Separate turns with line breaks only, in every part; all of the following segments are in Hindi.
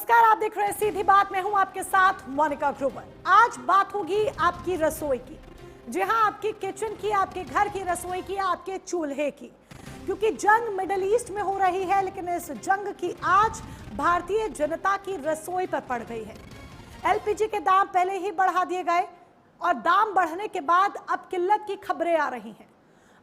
नमस्कार, आप देख रहे हैं सीधी बात। मैं हूं आपके साथ मोनिका ग्रोवर। आज बात होगी आपकी रसोई की। जी हां, आपकी किचन की, आपके घर की रसोई की, आपके चूल्हे की। क्योंकि जंग मिडिल ईस्ट में हो रही है, लेकिन इस जंग की आज भारतीय जनता की रसोई पर पड़ गई है। एलपीजी के दाम पहले ही बढ़ा दिए गए और दाम बढ़ने के बाद अब किल्लत की खबरें आ रही हैं।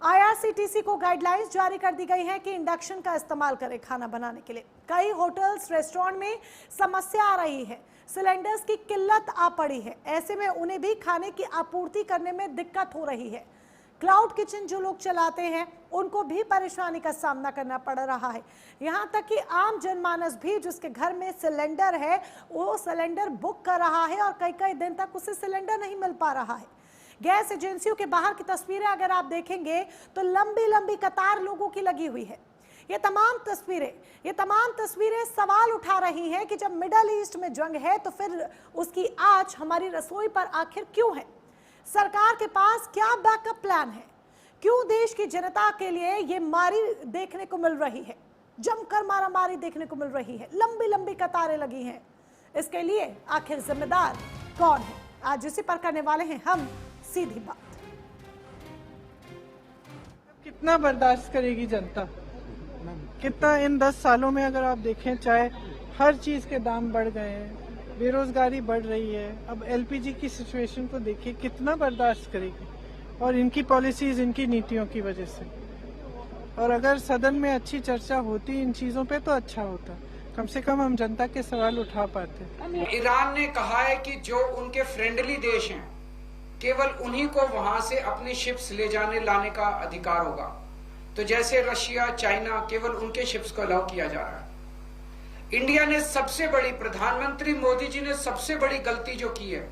आईआरसीटीसी को गाइडलाइंस जारी कर दी गई है कि इंडक्शन का इस्तेमाल करें खाना बनाने के लिए। कई होटल्स, रेस्टोरेंट में समस्या आ रही है, सिलेंडर्स की किल्लत आ पड़ी है। ऐसे में उन्हें भी खाने की आपूर्ति करने में दिक्कत हो रही है। क्लाउड किचन जो लोग चलाते हैं उनको भी परेशानी का सामना करना पड़ रहा है। यहाँ तक कि आम जनमानस भी जिसके घर में सिलेंडर है वो सिलेंडर बुक कर रहा है और कई कई दिन तक उसे सिलेंडर नहीं मिल पा रहा है। गैस एजेंसियों के बाहर की तस्वीरें अगर आप देखेंगे तो लंबी लंबी कतार लोगों की लगी हुई है। ये तमाम तस्वीरें सवाल उठा रही हैं कि जब मिडिल ईस्ट में जंग है तो फिर उसकी आंच हमारी रसोई पर आखिर क्यों है? सरकार के पास क्या बैकअप प्लान है? क्यों देश की जनता के लिए ये मारी देखने को मिल रही है, जमकर मारामारी देखने को मिल रही है, लंबी लंबी कतारें लगी हैं? इसके लिए आखिर जिम्मेदार कौन है? आज इसी पर करने वाले हैं हम सीधी बात।
कितना बर्दाश्त करेगी जनता? कितना इन 10 सालों में अगर आप देखें, चाहे हर चीज के दाम बढ़ गए हैं, बेरोजगारी बढ़ रही है। अब एलपीजी की सिचुएशन को देखिए, कितना बर्दाश्त करेगी? और इनकी पॉलिसीज, इनकी नीतियों की वजह से। और अगर सदन में अच्छी चर्चा होती इन चीजों पे तो अच्छा होता, कम से कम हम जनता के सवाल उठा पाते।
ईरान ने कहा है कि जो उनके फ्रेंडली देश हैं केवल उन्हीं को वहां से अपनी शिप्स ले जाने लाने का अधिकार होगा। तो जैसे रशिया, चाइना, केवल उनके शिप्स को अलाउ किया जा रहा है। इंडिया ने सबसे बड़ी, प्रधानमंत्री मोदी जी ने सबसे बड़ी गलती जो की है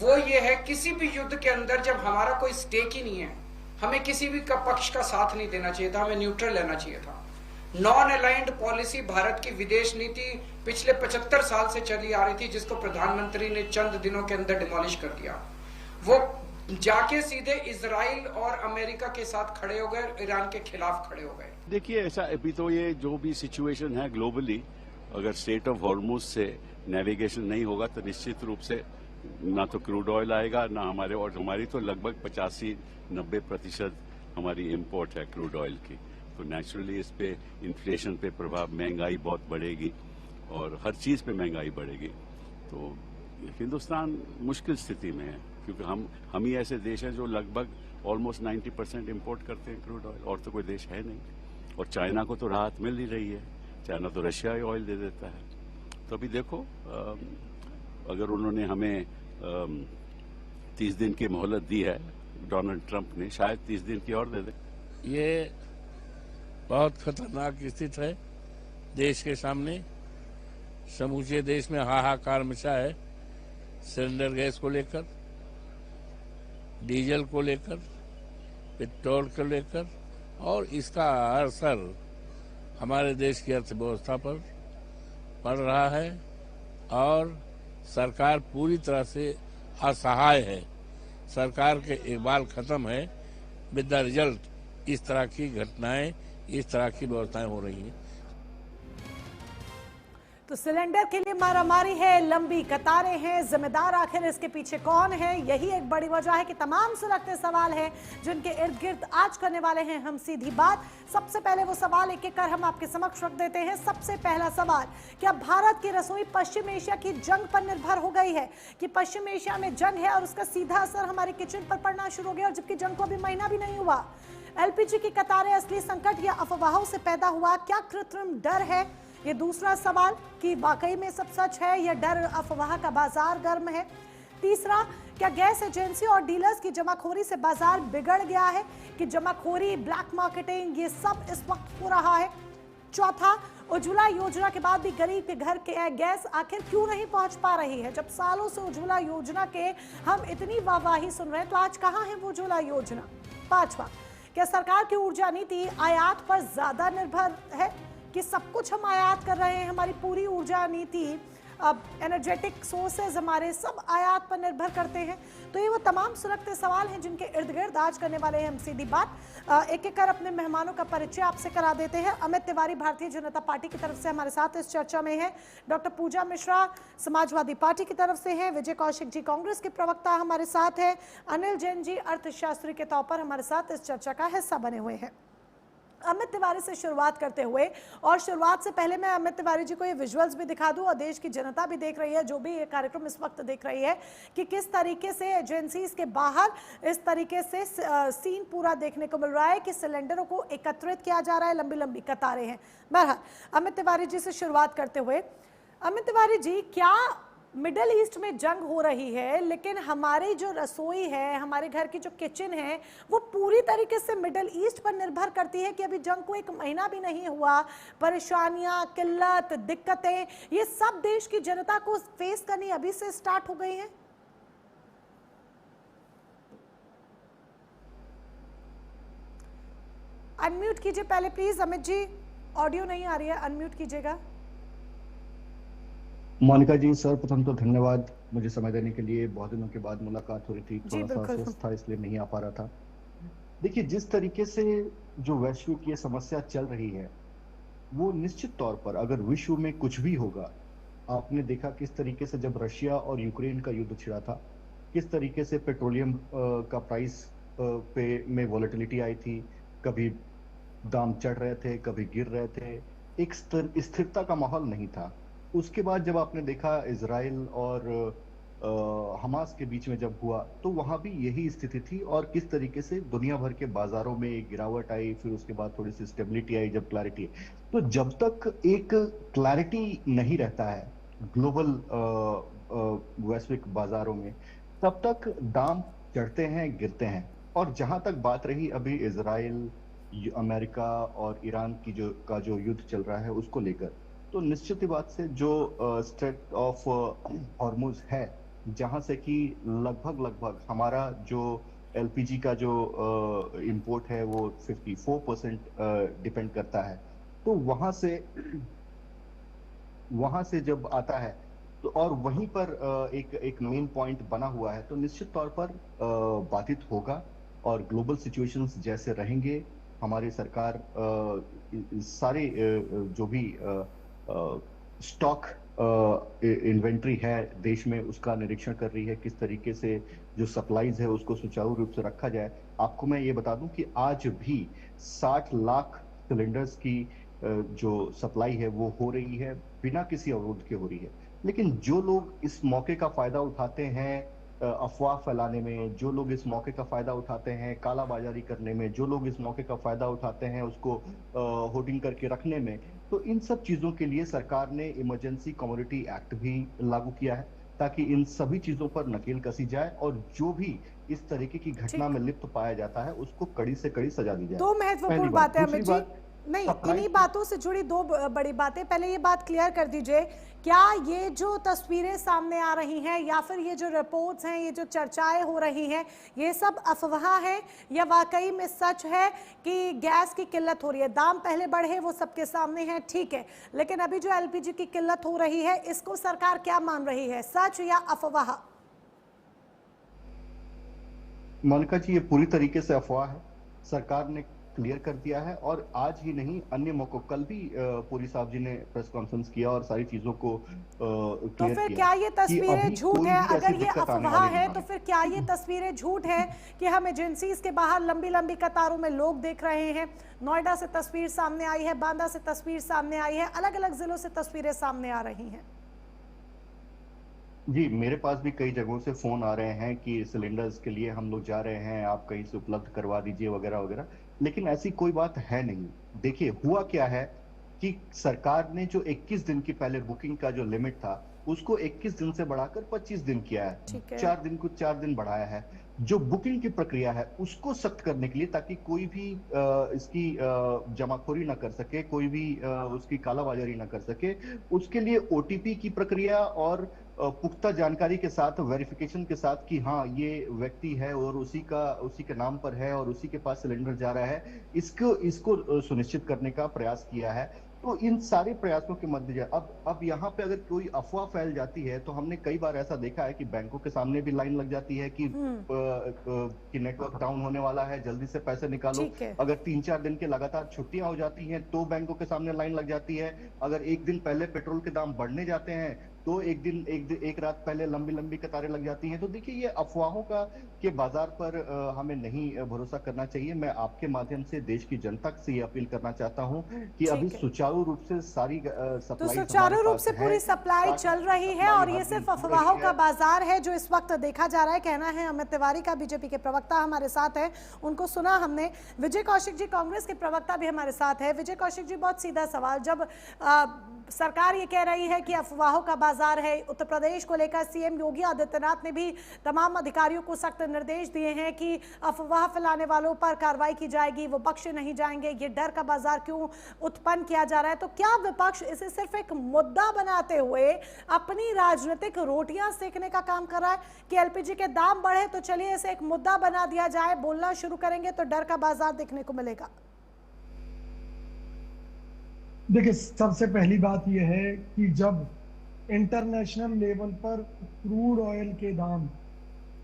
वो ये है, किसी भी युद्ध के अंदर जब हमारा कोई स्टेक ही नहीं है, हमें किसी भी पक्ष का साथ नहीं देना चाहिए था, हमें न्यूट्रल रहना चाहिए था। नॉन अलाइंड पॉलिसी भारत की विदेश नीति पिछले 75 साल से चली आ रही थी, जिसको प्रधानमंत्री ने चंद दिनों के अंदर डिमोलिश कर दिया। वो जाके सीधे इजराइल और अमेरिका के साथ खड़े हो गए, ईरान के खिलाफ खड़े हो गए।
देखिए, ऐसा अभी तो ये जो भी सिचुएशन है ग्लोबली, अगर स्ट्रेट ऑफ हॉर्मुज से नेविगेशन नहीं होगा तो निश्चित रूप से ना तो क्रूड ऑयल आएगा ना हमारे, और हमारी तो लगभग 85-90% हमारी इंपोर्ट है क्रूड ऑयल की। तो नेचुरली इस पे इन्फ्लेशन पे प्रभाव, महंगाई बहुत बढ़ेगी और हर चीज पे महंगाई बढ़ेगी। तो हिंदुस्तान मुश्किल स्थिति में है, क्योंकि हम ही ऐसे देश हैं जो लगभग ऑलमोस्ट 90% इंपोर्ट करते हैं क्रूड ऑयल, और तो कोई देश है नहीं। और चाइना को तो राहत मिल ही रही है, चाइना तो रशिया ही ऑयल दे देता है। तो अभी देखो, अगर उन्होंने हमें 30 दिन की मोहलत दी है डोनाल्ड ट्रंप ने, शायद 30 दिन की और दे दे।
ये बहुत खतरनाक स्थिति है देश के सामने। समूचे देश में हाहाकार मचा है सिलेंडर गैस को लेकर, डीजल को लेकर, पेट्रोल को लेकर, और इसका असर हमारे देश की अर्थव्यवस्था पर पड़ रहा है। और सरकार पूरी तरह से असहाय है। सरकार के इकबाल खत्म है। विद द रिजल्ट इस तरह की घटनाएं, इस तरह की व्यवस्थाएं हो रही हैं।
तो सिलेंडर के लिए मारामारी है, लंबी कतारें हैं, जिम्मेदार आखिर इसके पीछे कौन है? यही एक बड़ी वजह है कि तमाम सुलगते सवाल हैं जिनके इर्द गिर्द आज करने वाले हैं हम सीधी बात। सबसे पहले वो सवाल एक एक कर हम आपके समक्ष रख देते हैं। सबसे पहला सवाल, क्या भारत की रसोई पश्चिम एशिया की जंग पर निर्भर हो गई है? कि पश्चिम एशिया में जंग है और उसका सीधा असर हमारे किचन पर पड़ना शुरू हो गया, और जबकि जंग को अभी महीना भी नहीं हुआ। एलपीजी की कतारें असली संकट या अफवाहों से पैदा हुआ? क्या कृत्रिम डर है? ये दूसरा सवाल कि वाकई में सब सच है या डर अफवाह का बाजार गर्म है? तीसरा, क्या गैस एजेंसी और डीलर्स की जमाखोरी से बाजार बिगड़ गया है? कि जमाखोरी, ब्लैक मार्केटिंग, ये सब इस वक्त हो रहा है? चौथा, उज्ज्वला योजना के बाद भी गरीब के घर के गैस आखिर क्यों नहीं पहुंच पा रही है? जब सालों से उज्ज्वला योजना के हम इतनी वाहवाही सुन रहे हैं, तो आज कहां है वो उज्ज्वला योजना? पांचवा, क्या सरकार की ऊर्जा नीति आयात पर ज्यादा निर्भर है? कि सब कुछ हम आयात कर रहे हैं, हमारी पूरी ऊर्जा नीति अब एनर्जेटिक सोर्सेज हमारे सब आयात पर निर्भर करते हैं। तो ये वो तमाम सुलगते सवाल हैं जिनके इर्द गिर्द आज करने वाले हैं हम सीधी बात। एक एक कर अपने मेहमानों का परिचय आपसे करा देते हैं। अमित तिवारी भारतीय जनता पार्टी की तरफ से हमारे साथ इस चर्चा में है। डॉक्टर पूजा मिश्रा समाजवादी पार्टी की तरफ से हैं। विजय कौशिक जी कांग्रेस के प्रवक्ता हमारे साथ हैं। अनिल जैन जी अर्थशास्त्री के तौर पर हमारे साथ इस चर्चा का हिस्सा बने हुए हैं। अमित तिवारी से शुरुआत करते हुए, और शुरुआत से पहले मैं अमित तिवारी जी को ये विजुअल्स भी दिखा दूं और देश की जनता भी देख रही है जो भी ये कार्यक्रम इस वक्त देख रही है कि किस तरीके से एजेंसीज के बाहर इस तरीके से सीन पूरा देखने को मिल रहा है कि सिलेंडरों को एकत्रित किया जा रहा है, लंबी लंबी कतारें हैं। बहरहाल अमित तिवारी जी से शुरुआत करते हुए, अमित तिवारी जी, क्या मिडिल ईस्ट में जंग हो रही है लेकिन हमारी जो रसोई है, हमारे घर की जो किचन है, वो पूरी तरीके से मिडिल ईस्ट पर निर्भर करती है कि अभी जंग को 1 महीना भी नहीं हुआ, परेशानियां, किल्लत, दिक्कतें, ये सब देश की जनता को फेस करनी अभी से स्टार्ट हो गई हैं? अनम्यूट कीजिए पहले प्लीज अमित जी, ऑडियो नहीं आ रही है, अनम्यूट कीजिएगा।
मोनिका जी, सर्वप्रथम तो धन्यवाद मुझे समय देने के लिए। बहुत दिनों के बाद मुलाकात हो रही थी, थोड़ा सा सुस्त था इसलिए नहीं आ पा रहा था। देखिए, जिस तरीके से जो वैश्विक ये समस्या चल रही है वो निश्चित तौर पर अगर विश्व में कुछ भी होगा, आपने देखा किस तरीके से जब रशिया और यूक्रेन का युद्ध छिड़ा था, किस तरीके से पेट्रोलियम का प्राइस पे में वॉलेटिलिटी आई थी, कभी दाम चढ़ रहे थे, कभी गिर रहे थे, एक स्थिरता का माहौल नहीं था। उसके बाद जब आपने देखा इजराइल और हमास के बीच में जब हुआ तो वहां भी यही स्थिति थी, और किस तरीके से दुनिया भर के बाजारों में एक गिरावट आई, फिर उसके बाद थोड़ी सी स्टेबिलिटी आई, जब क्लैरिटी। तो जब तक एक क्लैरिटी नहीं रहता है ग्लोबल वैश्विक बाजारों में, तब तक दाम चढ़ते हैं, गिरते हैं। और जहां तक बात रही अभी इजराइल, अमेरिका और ईरान की जो युद्ध चल रहा है उसको लेकर, तो निश्चित ही बात से जो स्ट्रेट ऑफ हॉर्मुज है, जहां से कि लगभग हमारा जो एलपीजी का जो इंपोर्ट है वो 54% डिपेंड करता है। तो वहां से जब आता है तो, और वहीं पर एक मेन पॉइंट बना हुआ है, तो निश्चित तौर पर बाधित होगा। और ग्लोबल सिचुएशंस जैसे रहेंगे, हमारी सरकार सारे जो भी स्टॉक इन्वेंट्री है देश में उसका निरीक्षण कर रही है, किस तरीके से जो सप्लाईज है उसको सुचारू रूप से रखा जाए। आपको मैं ये बता दूं कि आज भी 60 लाख सिलेंडर्स की जो सप्लाई है वो हो रही है, बिना किसी अवरोध के हो रही है। लेकिन जो लोग इस मौके का फायदा उठाते हैं अफवाह फैलाने में, जो लोग इस मौके का फायदा उठाते हैं कालाबाजारी करने में, जो लोग इस मौके का फायदा उठाते हैं उसको होर्डिंग करके रखने में, तो इन सब चीजों के लिए सरकार ने इमरजेंसी कमोडिटी एक्ट भी लागू किया है, ताकि इन सभी चीजों पर नकेल कसी जाए और जो भी इस तरीके की घटना में लिप्त पाया जाता है उसको कड़ी से कड़ी सजा दी जाए।
दो महत्वपूर्ण बातें अमित जी, नहीं इन्हीं बातों से जुड़ी दो बड़ी बातें। पहले ये बात क्लियर कर दीजिए, क्या ये जो तस्वीरें सामने आ रही हैं या फिर ये जो रिपोर्ट्स हैं, ये जो चर्चाएं हो रही हैं, ये सब अफवाह है या वाकई में सच है कि गैस की किल्लत हो रही है? दाम पहले बढ़े वो सबके सामने है, ठीक है, लेकिन अभी जो एलपीजी की किल्लत हो रही है इसको सरकार क्या मान रही है, सच या अफवाह?
मोनिका जी, ये पूरी तरीके से अफवाह है। सरकार ने क्लियर कर दिया है, और आज ही नहीं अन्य मौकों, कल भी पुरी साहब जी ने प्रेस कॉन्फ्रेंस किया और सारी चीजों को क्लियर किया।
तो फिर क्या ये तस्वीरें झूठ है? अगर ये अफवाह है तो फिर क्या ये तस्वीरें झूठ है कि हम एजेंसीज के बाहर लंबी लंबी कतारों में लोग देख रहे हैं? नोएडा से तस्वीर सामने आई है, बांदा से तस्वीर सामने आई है, अलग अलग जिलों से तस्वीरें सामने आ रही हैं।
जी, मेरे पास भी कई जगहों से फोन आ रहे हैं कि सिलेंडर्स के लिए हम लोग जा रहे हैं, आप कहीं से उपलब्ध करवा दीजिए वगैरह वगैरह, लेकिन ऐसी कोई बात है नहीं। देखिए, हुआ क्या है कि सरकार ने जो 21 दिन की पहले बुकिंग का जो लिमिट था उसको 21 दिन से बढ़ाकर 25 दिन किया है, 4 दिन को 4 दिन बढ़ाया है। जो बुकिंग की प्रक्रिया है उसको सख्त करने के लिए, ताकि कोई भी इसकी जमाखोरी ना कर सके, कोई भी उसकी कालाबाजारी ना कर सके, उसके लिए ओटीपी की प्रक्रिया और पुख्ता जानकारी के साथ, वेरिफिकेशन के साथ कि हाँ ये व्यक्ति है और उसी के नाम पर है और उसी के पास सिलेंडर जा रहा है, इसको सुनिश्चित करने का प्रयास किया है। तो इन सारे प्रयासों के मध्य अब यहाँ पे अगर कोई अफवाह फैल जाती है तो हमने कई बार ऐसा देखा है कि बैंकों के सामने भी लाइन लग जाती है कि नेटवर्क डाउन होने वाला है, जल्दी से पैसे निकालो। अगर 3-4 दिन के लगातार छुट्टियां हो जाती हैं तो बैंकों के सामने लाइन लग जाती है। अगर एक दिन पहले पेट्रोल के दाम बढ़ने जाते हैं तो एक रात पहले लंबी लंबी कतारें लग जाती हैं। तो देखिए, ये अफवाहों का के बाजार पर हमें नहीं भरोसा करना चाहिए। मैं आपके माध्यम से देश की जनता से ये अपील करना चाहता हूं कि अभी सुचारू रूप से सारी सप्लाई,
तो सुचारू रूप से पूरी सप्लाई चल रही है और ये सिर्फ अफवाहों का बाजार है जो इस वक्त देखा जा रहा है। कहना है अमित तिवारी का, बीजेपी के प्रवक्ता हमारे साथ है, उनको सुना हमने। विजय कौशिक जी कांग्रेस के प्रवक्ता भी हमारे साथ है। विजय कौशिक जी, बहुत सीधा सवाल, जब सरकार ये कह रही है कि अफवाहों का बाजार है, उत्तर प्रदेश को लेकर सीएम योगी आदित्यनाथ ने भी तमाम अधिकारियों को सख्त निर्देश दिए हैं कि अफवाह फैलाने वालों पर कार्रवाई की जाएगी, वो बख्शे नहीं जाएंगे। ये डर का बाजार क्यों उत्पन्न किया जा रहा है? तो क्या विपक्ष इसे सिर्फ एक मुद्दा बनाते हुए अपनी राजनीतिक रोटियां सेकने का काम कर रहा है कि एलपीजी के दाम बढ़े तो चलिए इसे एक मुद्दा बना दिया जाए, बोलना शुरू करेंगे तो डर का बाजार देखने को मिलेगा?
देखिए, सबसे पहली बात यह है कि जब इंटरनेशनल लेवल पर क्रूड ऑयल के दाम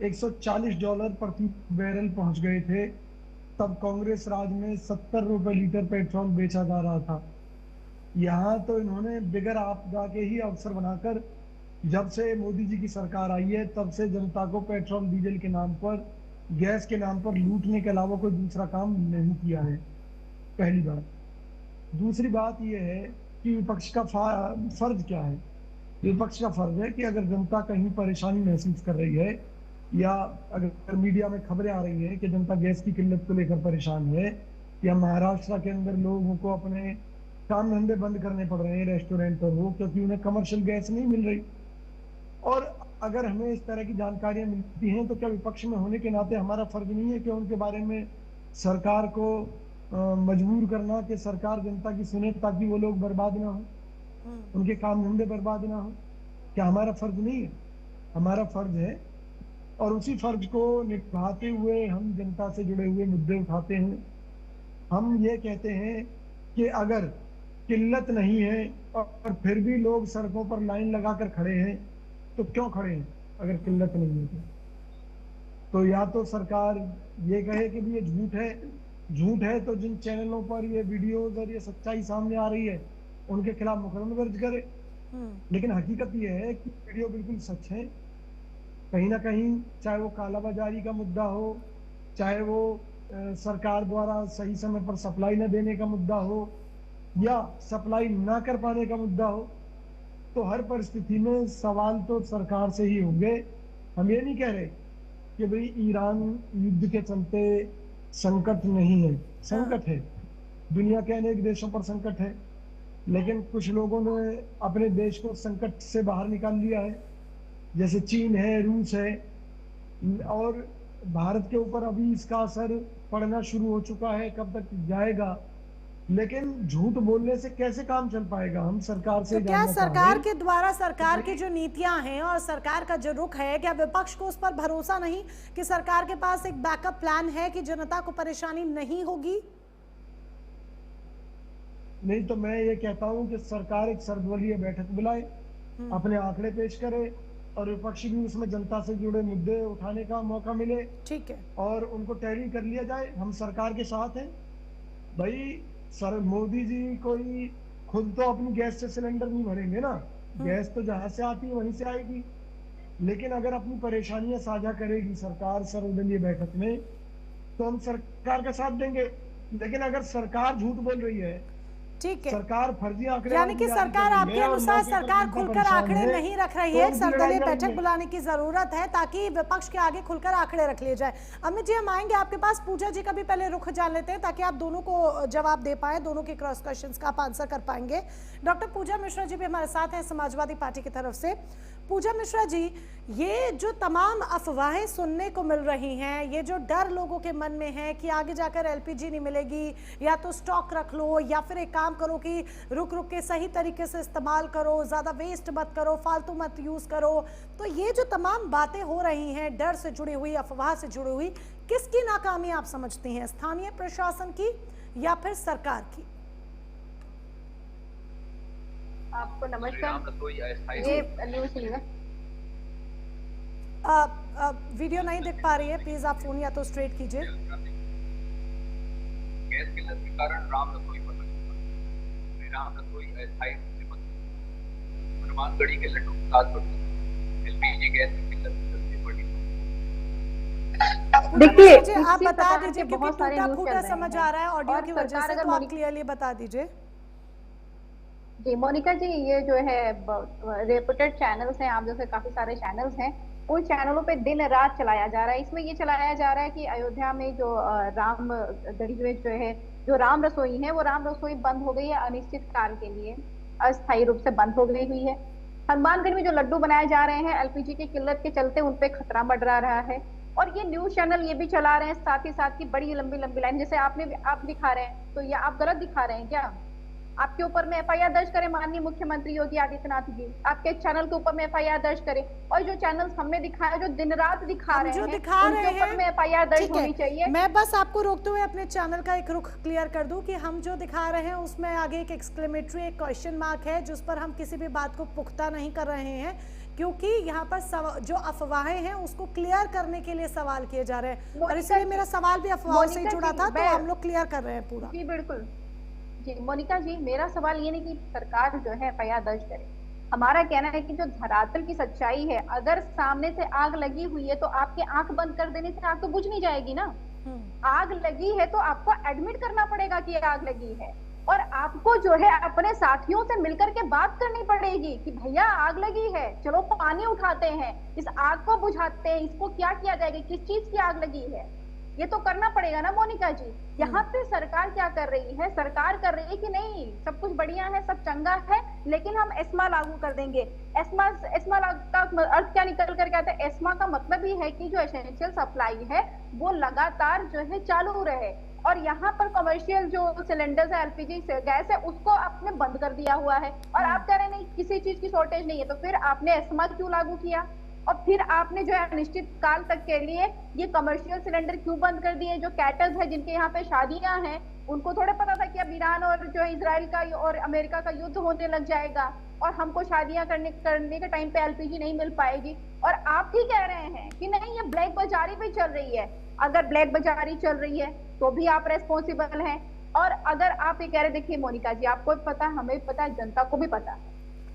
$140 प्रति बैरल पहुंच गए थे, तब कांग्रेस राज में 70 रुपए लीटर पेट्रोल बेचा जा रहा था। यहाँ तो इन्होंने बिगर आपदा के ही अवसर बनाकर, जब से मोदी जी की सरकार आई है तब से जनता को पेट्रोल डीजल के नाम पर, गैस के नाम पर लूटने के अलावा कोई दूसरा काम नहीं किया है, पहली बात। दूसरी बात यह है कि विपक्ष का फर्ज क्या है? विपक्ष का फर्ज है कि अगर जनता कहीं परेशानी महसूस कर रही है या अगर मीडिया में खबरें आ रही हैं कि जनता गैस की किल्लत को लेकर परेशान है, या महाराष्ट्र के अंदर लोगों को अपने काम धंधे बंद करने पड़ रहे हैं, रेस्टोरेंट पर हो, क्योंकि उन्हें कमर्शियल गैस नहीं मिल रही, और अगर हमें इस तरह की जानकारियां मिलती हैं तो क्या विपक्ष में होने के नाते हमारा फर्ज नहीं है कि उनके बारे में सरकार को मजबूर करना कि सरकार जनता की सुने ताकि वो लोग बर्बाद ना हो, उनके काम धंधे बर्बाद ना हो? क्या हमारा फर्ज नहीं है? हमारा फर्ज है, और उसी फर्ज को निभाते हुए हम जनता से जुड़े हुए मुद्दे उठाते हैं। हम ये कहते हैं कि अगर किल्लत नहीं है और फिर भी लोग सड़कों पर लाइन लगाकर खड़े हैं तो क्यों खड़े हैं? अगर किल्लत नहीं है तो या तो सरकार ये कहे कि ये झूठ है तो जिन चैनलों पर ये वीडियोस और ये सच्चाई सामने आ रही है उनके खिलाफ मुकदमा दर्ज करे। लेकिन हकीकत ये है कि वीडियो बिल्कुल सच है। कहीं ना कहीं चाहे वो कालाबाजारी का मुद्दा हो, चाहे वो सरकार द्वारा सही समय पर सप्लाई न देने का मुद्दा हो, या सप्लाई ना कर पाने का मुद्दा हो, तो हर परिस्थिति में सवाल तो सरकार से ही होंगे। हम ये नहीं कह रहे कि भाई ईरान युद्ध के चलते संकट नहीं है, संकट है, दुनिया के अनेक देशों पर संकट है, लेकिन कुछ लोगों ने अपने देश को संकट से बाहर निकाल लिया है, जैसे चीन है, रूस है, और भारत के ऊपर अभी इसका असर पड़ना शुरू हो चुका है। कब तक जाएगा? लेकिन झूठ बोलने से कैसे काम चल पाएगा? हम सरकार से
तो क्या सरकार के द्वारा, सरकार की जो नीतियां हैं और सरकार का जो रुख है, क्या विपक्ष को उस पर भरोसा नहीं कि सरकार के पास एक बैकअप प्लान है कि जनता को परेशानी नहीं होगी?
नहीं तो मैं ये कहता हूं कि सरकार एक सर्वदलीय बैठक बुलाए, अपने आंकड़े पेश करे और विपक्ष भी उसमें जनता से जुड़े मुद्दे उठाने का मौका मिले। ठीक है, और उनको टैली कर लिया जाए। हम सरकार के साथ हैं भाई। सर मोदी जी कोई खुद तो अपनी गैस से सिलेंडर नहीं भरेंगे ना, गैस तो जहां से आती है वहीं से आएगी। लेकिन अगर अपनी परेशानियां साझा करेगी सरकार सर्वदलीय बैठक में तो हम सरकार का साथ देंगे। लेकिन अगर सरकार झूठ बोल रही है, ठीक है, सरकार फर्जी आंकड़े,
यानी कि सरकार आपके अनुसार सरकार खुलकर आंकड़े नहीं रख रही है, सर्वदलीय बैठक बुलाने की जरूरत है ताकि विपक्ष के आगे खुलकर आंकड़े रख लिए जाए। अमित जी, हम आएंगे आपके पास। पूजा जी का भी पहले रुख जान लेते हैं ताकि आप दोनों को जवाब दे पाए, दोनों के क्रॉस क्वेश्चंस का आप आंसर कर पाएंगे। डॉक्टर पूजा मिश्रा जी भी हमारे साथ हैं समाजवादी पार्टी की तरफ से। पूजा मिश्रा जी, ये जो तमाम अफवाहें सुनने को मिल रही हैं, ये जो डर लोगों के मन में है कि आगे जाकर एलपीजी नहीं मिलेगी, या तो स्टॉक रख लो या फिर एक काम करो कि रुक रुक के सही तरीके से इस्तेमाल करो, ज़्यादा वेस्ट मत करो, फालतू मत यूज़ करो, तो ये जो तमाम बातें हो रही हैं डर से जुड़ी हुई, अफवाह से जुड़ी हुई, किसकी नाकामी आप समझती हैं? स्थानीय प्रशासन की या फिर सरकार की?
आपको नमस्कार। ये न्यूज़ सुनिएगा।
वीडियो नहीं दिख पा रही है, प्लीज आप फोन या तो स्ट्रेट कीजिए।
गैस किल्लत के कारण राम रसोई अस्थायी रूप से बंद, हनुमानगढ़ी के लड्डू प्रसाद एलपीजी गैस की किल्लत सबसे बड़ी।
देखिए
आप बता दीजिए, क्योंकि टूटा फूटा समझ आ रहा है ऑडियो की वजह से, तो आप क्लियरली बता दीजिए।
जी मोनिका जी, ये जो है रेपुटेड चैनल्स हैं, आप जैसे काफी सारे चैनल्स हैं, उन चैनलों पे दिन रात चलाया जा रहा है। इसमें ये चलाया जा रहा है कि अयोध्या में जो राम गढ़ी में जो है जो राम रसोई है, वो राम रसोई बंद हो गई है अनिश्चित काल के लिए, अस्थायी रूप से बंद हो गई हुई है। हनुमानगढ़ में जो लड्डू बनाए जा रहे हैं एलपीजी की किल्लत के चलते उन पे खतरा मंडरा रहा है। और ये न्यूज चैनल ये भी चला रहे हैं साथ ही साथ की बड़ी लंबी लंबी लाइन, जैसे आप दिखा रहे हैं, तो ये आप गलत दिखा रहे हैं क्या? आपके ऊपर में एफआईआर दर्ज करें माननीय मुख्यमंत्री योगी आदित्यनाथ जी, आपके चैनल के ऊपर में एफआईआर दर्ज करें। और जो चैनल्स हमने दिखाया, जो दिन रात दिखा रहे हैं, उनके ऊपर में एफआईआर दर्ज होनी चाहिए।
मैं बस आपको रोकते हुए अपने चैनल का एक रुख क्लियर कर दूं कि हम जो दिखा रहे हैं उसमें आगे एक एक्सक्लेमेटरी, एक क्वेश्चन मार्क है, जिस पर हम किसी भी बात को पुख्ता नहीं कर रहे हैं, क्योंकि यहाँ पर जो अफवाहें हैं उसको क्लियर करने के लिए सवाल किए जा रहे हैं, और इसलिए मेरा सवाल भी अफवाहों से जुड़ा था, तो हम लोग क्लियर कर रहे हैं पूरा।
जी बिल्कुल जी मोनिका जी, मेरा सवाल ये नहीं कि सरकार जो है एफआईआर दर्ज करे, हमारा कहना है कि जो धरातल की सच्चाई है, अगर सामने से आग लगी हुई है तो आपके आंख बंद कर देने से आग तो बुझ नहीं जाएगी ना। आग लगी है तो आपको एडमिट करना पड़ेगा कि आग लगी है, और आपको जो है अपने साथियों से मिलकर के बात करनी पड़ेगी कि भैया आग लगी है, चलो पानी उठाते हैं, इस आग को बुझाते हैं, इसको क्या किया जाएगा, किस चीज की आग लगी है, ये तो करना पड़ेगा ना मोनिका जी। यहाँ पे सरकार क्या कर रही है? सरकार कर रही है कि नहीं सब कुछ बढ़िया है, सब चंगा है, लेकिन हम एस्मा लागू कर देंगे। एस्मा का अर्थ क्या निकल कर आता है? एस्मा का मतलब ही है कि जो एसेंशियल सप्लाई है वो लगातार जो है चालू रहे, और यहाँ पर कमर्शियल जो सिलेंडर्स है, एलपीजी गैस है, उसको आपने बंद कर दिया हुआ है, और आप कह रहे नहीं किसी चीज की शॉर्टेज नहीं है, तो फिर आपने एस्मा क्यों लागू किया? और फिर आपने जो है अनिश्चित काल तक के लिए ये कमर्शियल सिलेंडर क्यों बंद कर दिए? जो कैटल्स है, जिनके यहाँ पे शादियां हैं, उनको थोड़े पता था कि अब ईरान और जो इजराइल का और अमेरिका का युद्ध होने लग जाएगा और हमको शादियां करने के टाइम पे एलपीजी नहीं मिल पाएगी। और आप ही कह रहे हैं कि नहीं, ये ब्लैक बाजारी भी चल रही है। अगर ब्लैक बाजारी चल रही है तो भी आप रेस्पॉन्सिबल हैं, और अगर आप ये कह रहे, देखिए मोनिका जी, आपको भी पता, हमें भी पता, जनता को भी पता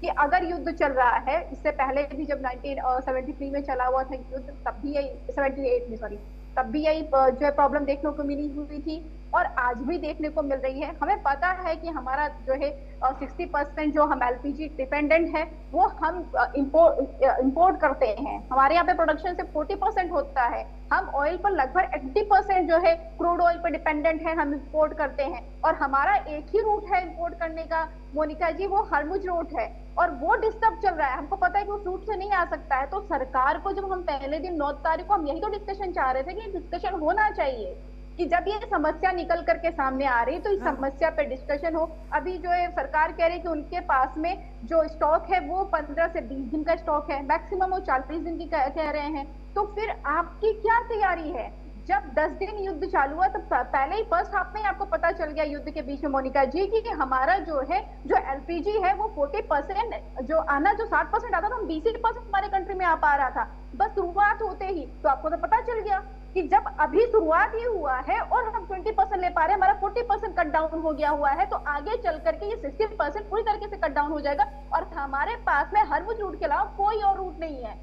कि अगर युद्ध चल रहा है, इससे पहले भी जब 1973 में चला हुआ था युद्ध, तब भी यही 78 में सॉरी, तब भी यही जो है प्रॉब्लम देखने को मिली हुई थी, और आज भी देखने को मिल रही है। हमें पता है कि हमारा जो है 60% जो हम एलपीजी डिपेंडेंट है, वो हम इंपोर्ट करते हैं। हमारे यहाँ पे प्रोडक्शन से 40% होता है। हम ऑयल पर लगभग 80% जो है क्रूड ऑयल पर डिपेंडेंट है, हम इंपोर्ट करते हैं, और हमारा एक ही रूट है इंपोर्ट करने का मोनिका जी, वो हरमुज रूट है, और वो डिस्टर्ब चल रहा है। हमको पता है कि उस रूट से नहीं आ सकता है। तो सरकार को जब हम पहले दिन 9 तारीख को हम यही तो डिस्कशन चाह रहे थे कि डिस्कशन होना चाहिए कि जब ये समस्या निकल करके सामने आ रही तो इस समस्या पे डिस्कशन हो। अभी जो है सरकार कह रही है कि उनके पास में जो स्टॉक है वो 15 से 20 दिन का स्टॉक है, मैक्सिमम वो 40 दिन की कह रहे हैं। तो फिर आपकी क्या तैयारी है? जब 10 दिन युद्ध चालू हुआ तब पहले ही फर्स्ट हाफ में आपको पता चल गया युद्ध के बीच में मोनिका जी कि हमारा जो है जो एलपीजी है वो 40% जो आना, जो 60% आता था, हम 20% हमारे कंट्री में आ पा रहा था बस शुरुआत होते ही। तो आपको तो पता चल गया कि जब अभी शुरुआत ही हुआ है और हम 20% ले पा रहे हैं, हमारा 40% कट डाउन हो गया हुआ है, तो आगे चल करके ये 60% पूरी तरीके से कट डाउन हो जाएगा। और हमारे पास में हरमुज रूट के अलावा कोई और रूट नहीं है,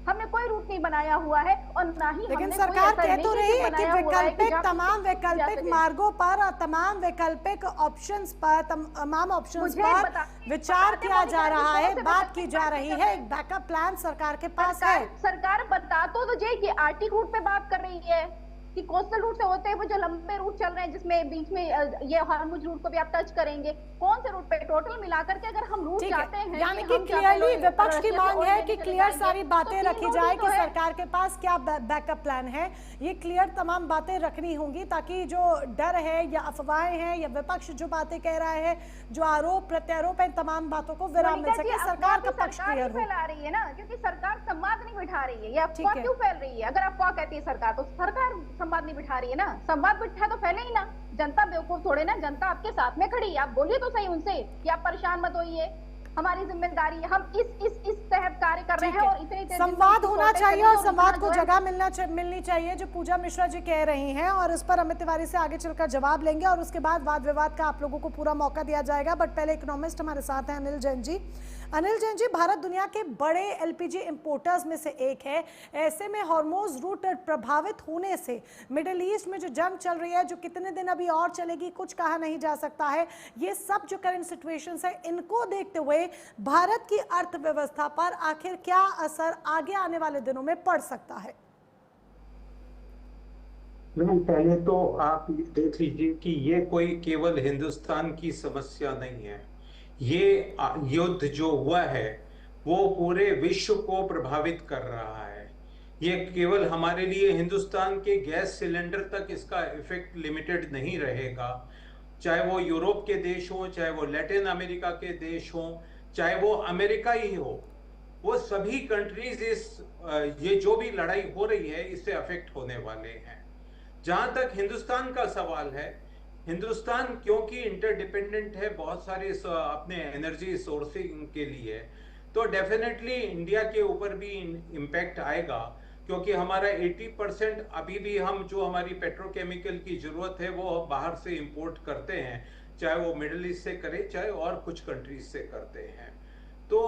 हमने कोई रूट नहीं बनाया हुआ है, और ना ही
लेकिन सरकार कह तो रही है कि वैकल्पिक तमाम वैकल्पिक मार्गों पर और तमाम वैकल्पिक ऑप्शंस पर, तमाम ऑप्शंस पर विचार किया जा रहा है, बात की जा रही है, एक बैकअप प्लान सरकार के पास है।
सरकार बता तो दे कि आर्टिक रूट पे बात कर रही है कि कोस्टल रूट से होते हुए जो लंबे रूट चल रहे हैं, जिसमें बीच में ये हरमुज रूट को भी आप टच करेंगे, कौन से रूट पे टोटल मिलाकर के अगर हम रूट जाते हैं,
यानी कि क्लियरली विपक्ष की मांग है कि क्लियर सारी बातें रखी जाए कि सरकार के पास क्या बैकअप प्लान है। ये क्लियर तमाम बातें रखनी होंगी ताकि जो डर है या अफवाहें हैं या विपक्ष जो बातें कह रहा है, जो आरोप प्रत्यारोप है, तमाम बातों को विराम मिल सके, सरकार का पक्ष क्लियर हो।
फैला रही है ना, क्योंकि सरकार संवाद नहीं बिठा रही है। ये अफवाह क्यों फैल रही है? अगर अफवाह कहती है सरकार, तो सरकार संवाद नहीं बिठा रही है ना। संवाद बिठा तो फैले ही ना। जनता बेवकूफ थोड़े ना, जनता आपके साथ में खड़ी है। आप बोलिए तो सही उनसे कि आप परेशान मत होइए, हमारी जिम्मेदारी है। हम इस तहत कार्य कर रहे हैं और इतने
संवाद होना चाहिए और संवाद को जगह मिलनी चाहिए, जो पूजा मिश्रा जी कह रही हैं, और इस पर अमित तिवारी से आगे चलकर जवाब लेंगे और उसके बाद वाद विवाद का आप लोगों को पूरा मौका दिया जाएगा। बट पहले इकोनॉमिस्ट हमारे साथ हैं अनिल जैन जी। अनिल जैन जी, भारत दुनिया के बड़े एलपीजी इंपोर्टर्स में से एक है। ऐसे में हॉर्मोज रूट प्रभावित होने से मिडिल ईस्ट में जो जंग चल रही है, जो कितने दिन अभी और चलेगी कुछ कहा नहीं जा सकता है, ये सब जो करंट सिचुएशंस है, इनको देखते हुए भारत की अर्थव्यवस्था पर आखिर क्या असर आगे आने वाले दिनों में पड़ सकता है?
पहले तो आप देख लीजिए कि ये कोई केवल हिंदुस्तान की समस्या नहीं है। ये युद्ध जो हुआ है वो पूरे विश्व को प्रभावित कर रहा है। ये केवल हमारे लिए हिंदुस्तान के गैस सिलेंडर तक इसका इफेक्ट लिमिटेड नहीं रहेगा। चाहे वो यूरोप के देश हो, चाहे वो लैटिन अमेरिका के देश हो, चाहे वो अमेरिका ही हो, वो सभी कंट्रीज ये जो भी लड़ाई हो रही है इससे अफेक्ट होने वाले हैं। जहां तक हिंदुस्तान का सवाल है, हिंदुस्तान क्योंकि इंटरडिपेंडेंट है बहुत सारे अपने एनर्जी सोर्सिंग के लिए, तो डेफिनेटली इंडिया के ऊपर भी इम्पैक्ट आएगा, क्योंकि हमारा 80% अभी भी हम जो हमारी पेट्रोकेमिकल की जरूरत है वो बाहर से इंपोर्ट करते हैं, चाहे वो मिडिल ईस्ट से करे चाहे और कुछ कंट्रीज से करते हैं। तो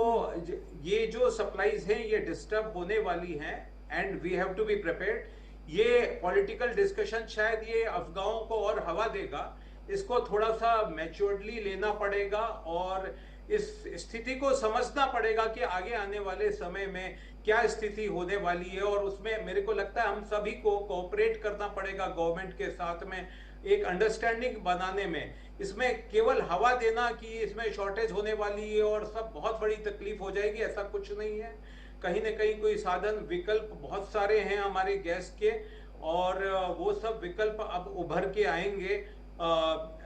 ये जो सप्लाईज हैं ये डिस्टर्ब होने वाली हैं and we have to be prepared. ये पॉलिटिकल डिस्कशन शायद ये अफगाओं को और हवा देगा, इसको थोड़ा सा मैच्योर्डली लेना पड़ेगा और इस स्थिति को समझना पड़ेगा कि आगे आने वाले समय में क्या स्थिति होने वाली है, और उसमें मेरे को लगता है हम सभी को कोऑपरेट करना पड़ेगा गवर्नमेंट के साथ में, एक अंडरस्टैंडिंग बनाने में। इसमें केवल हवा देना कि इसमें शॉर्टेज होने वाली है और सब बहुत बड़ी तकलीफ हो जाएगी, ऐसा कुछ नहीं है। कहीं ना कहीं कोई साधन विकल्प बहुत सारे हैं हमारे गैस के, और वो सब विकल्प अब उभर के आएंगे।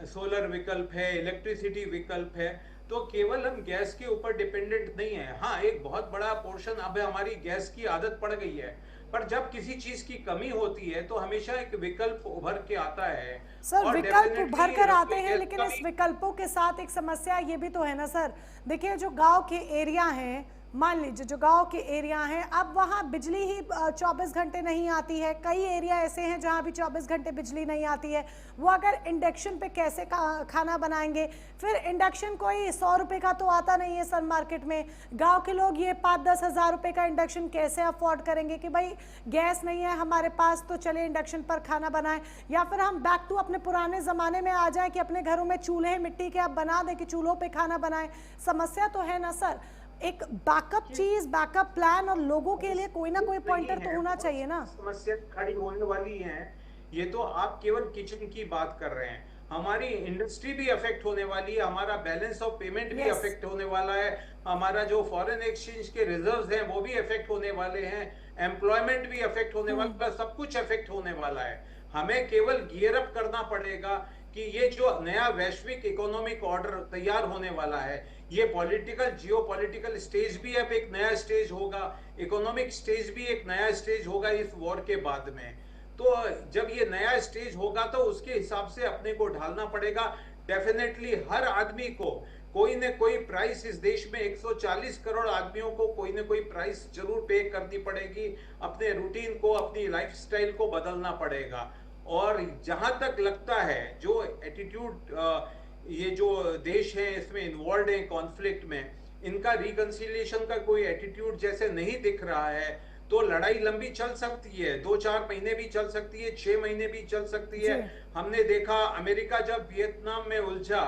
सोलर विकल्प है, इलेक्ट्रिसिटी विकल्प है, तो केवल हम गैस के ऊपर डिपेंडेंट नहीं है। हाँ, एक बहुत बड़ा पोर्शन अब हमारी गैस की आदत पड़ गई है, पर जब किसी चीज की कमी होती है तो हमेशा एक विकल्प उभर के आता है।
सर, विकल्प उभर कर आते हैं, लेकिन इस विकल्पों के साथ एक समस्या ये भी तो है ना सर। देखिए, जो गांव के एरिया हैं, मान लीजिए जो गांव के एरिया हैं, अब वहां बिजली ही 24 घंटे नहीं आती है। कई एरिया ऐसे हैं जहां भी 24 घंटे बिजली नहीं आती है। वो अगर इंडक्शन पे कैसे खाना बनाएंगे? फिर इंडक्शन कोई 100 रुपये का तो आता नहीं है सर मार्केट में। गांव के लोग ये 5-10 हज़ार रुपये का इंडक्शन कैसे अफोर्ड करेंगे कि भाई गैस नहीं है हमारे पास तो चले इंडक्शन पर खाना बनाएं? या फिर हम बैक टू अपने पुराने ज़माने में आ जाएं कि अपने घरों में चूल्हे मिट्टी के आप बना दें कि चूल्हों पर खाना बनाएं। समस्या तो है ना सर, एक बैकअप चीज, बैकअप प्लान, और लोगों के लिए कोई ना कोई पॉइंटर तो होना चाहिए ना।
समस्या खड़ी होने वाली है। ये तो आप केवल किचन की बात कर रहे हैं, हमारी इंडस्ट्री भी अफेक्ट होने वाली है, हमारा बैलेंस ऑफ पेमेंट भी अफेक्ट होने वाला है, हमारा जो फॉरेन एक्सचेंज के रिजर्व्स हैं वो भी अफेक्ट होने वाले हैं, एम्प्लॉयमेंट भी अफेक्ट होने वाला है, सब कुछ अफेक्ट होने वाला है। हमें केवल गियर अप करना पड़ेगा कि ये जो नया वैश्विक इकोनॉमिक ऑर्डर तैयार होने वाला है, ये पॉलिटिकल जियोपॉलिटिकल स्टेज भी अब एक नया स्टेज होगा, इकोनॉमिक स्टेज भी एक नया स्टेज होगा इस वॉर के बाद में। तो जब ये नया स्टेज होगा तो उसके हिसाब से अपने को ढालना पड़ेगा। डेफिनेटली हर आदमी को कोई न कोई प्राइस, इस देश में 140 करोड़ आदमियों को कोई न कोई प्राइस जरूर पे करनी पड़ेगी, अपने रूटीन को, अपनी लाइफस्टाइल को बदलना पड़ेगा। और जहां तक लगता है जो एटीट्यूड ये जो देश है इसमें इन्वॉल्व है कॉन्फ्लिक्ट में, इनका रिकंसिलिएशन का कोई एटीट्यूड जैसे नहीं दिख रहा है, तो लड़ाई लंबी चल सकती है, 2-4 महीने भी चल सकती है, 6 महीने भी चल सकती है। हमने देखा अमेरिका जब वियतनाम में उलझा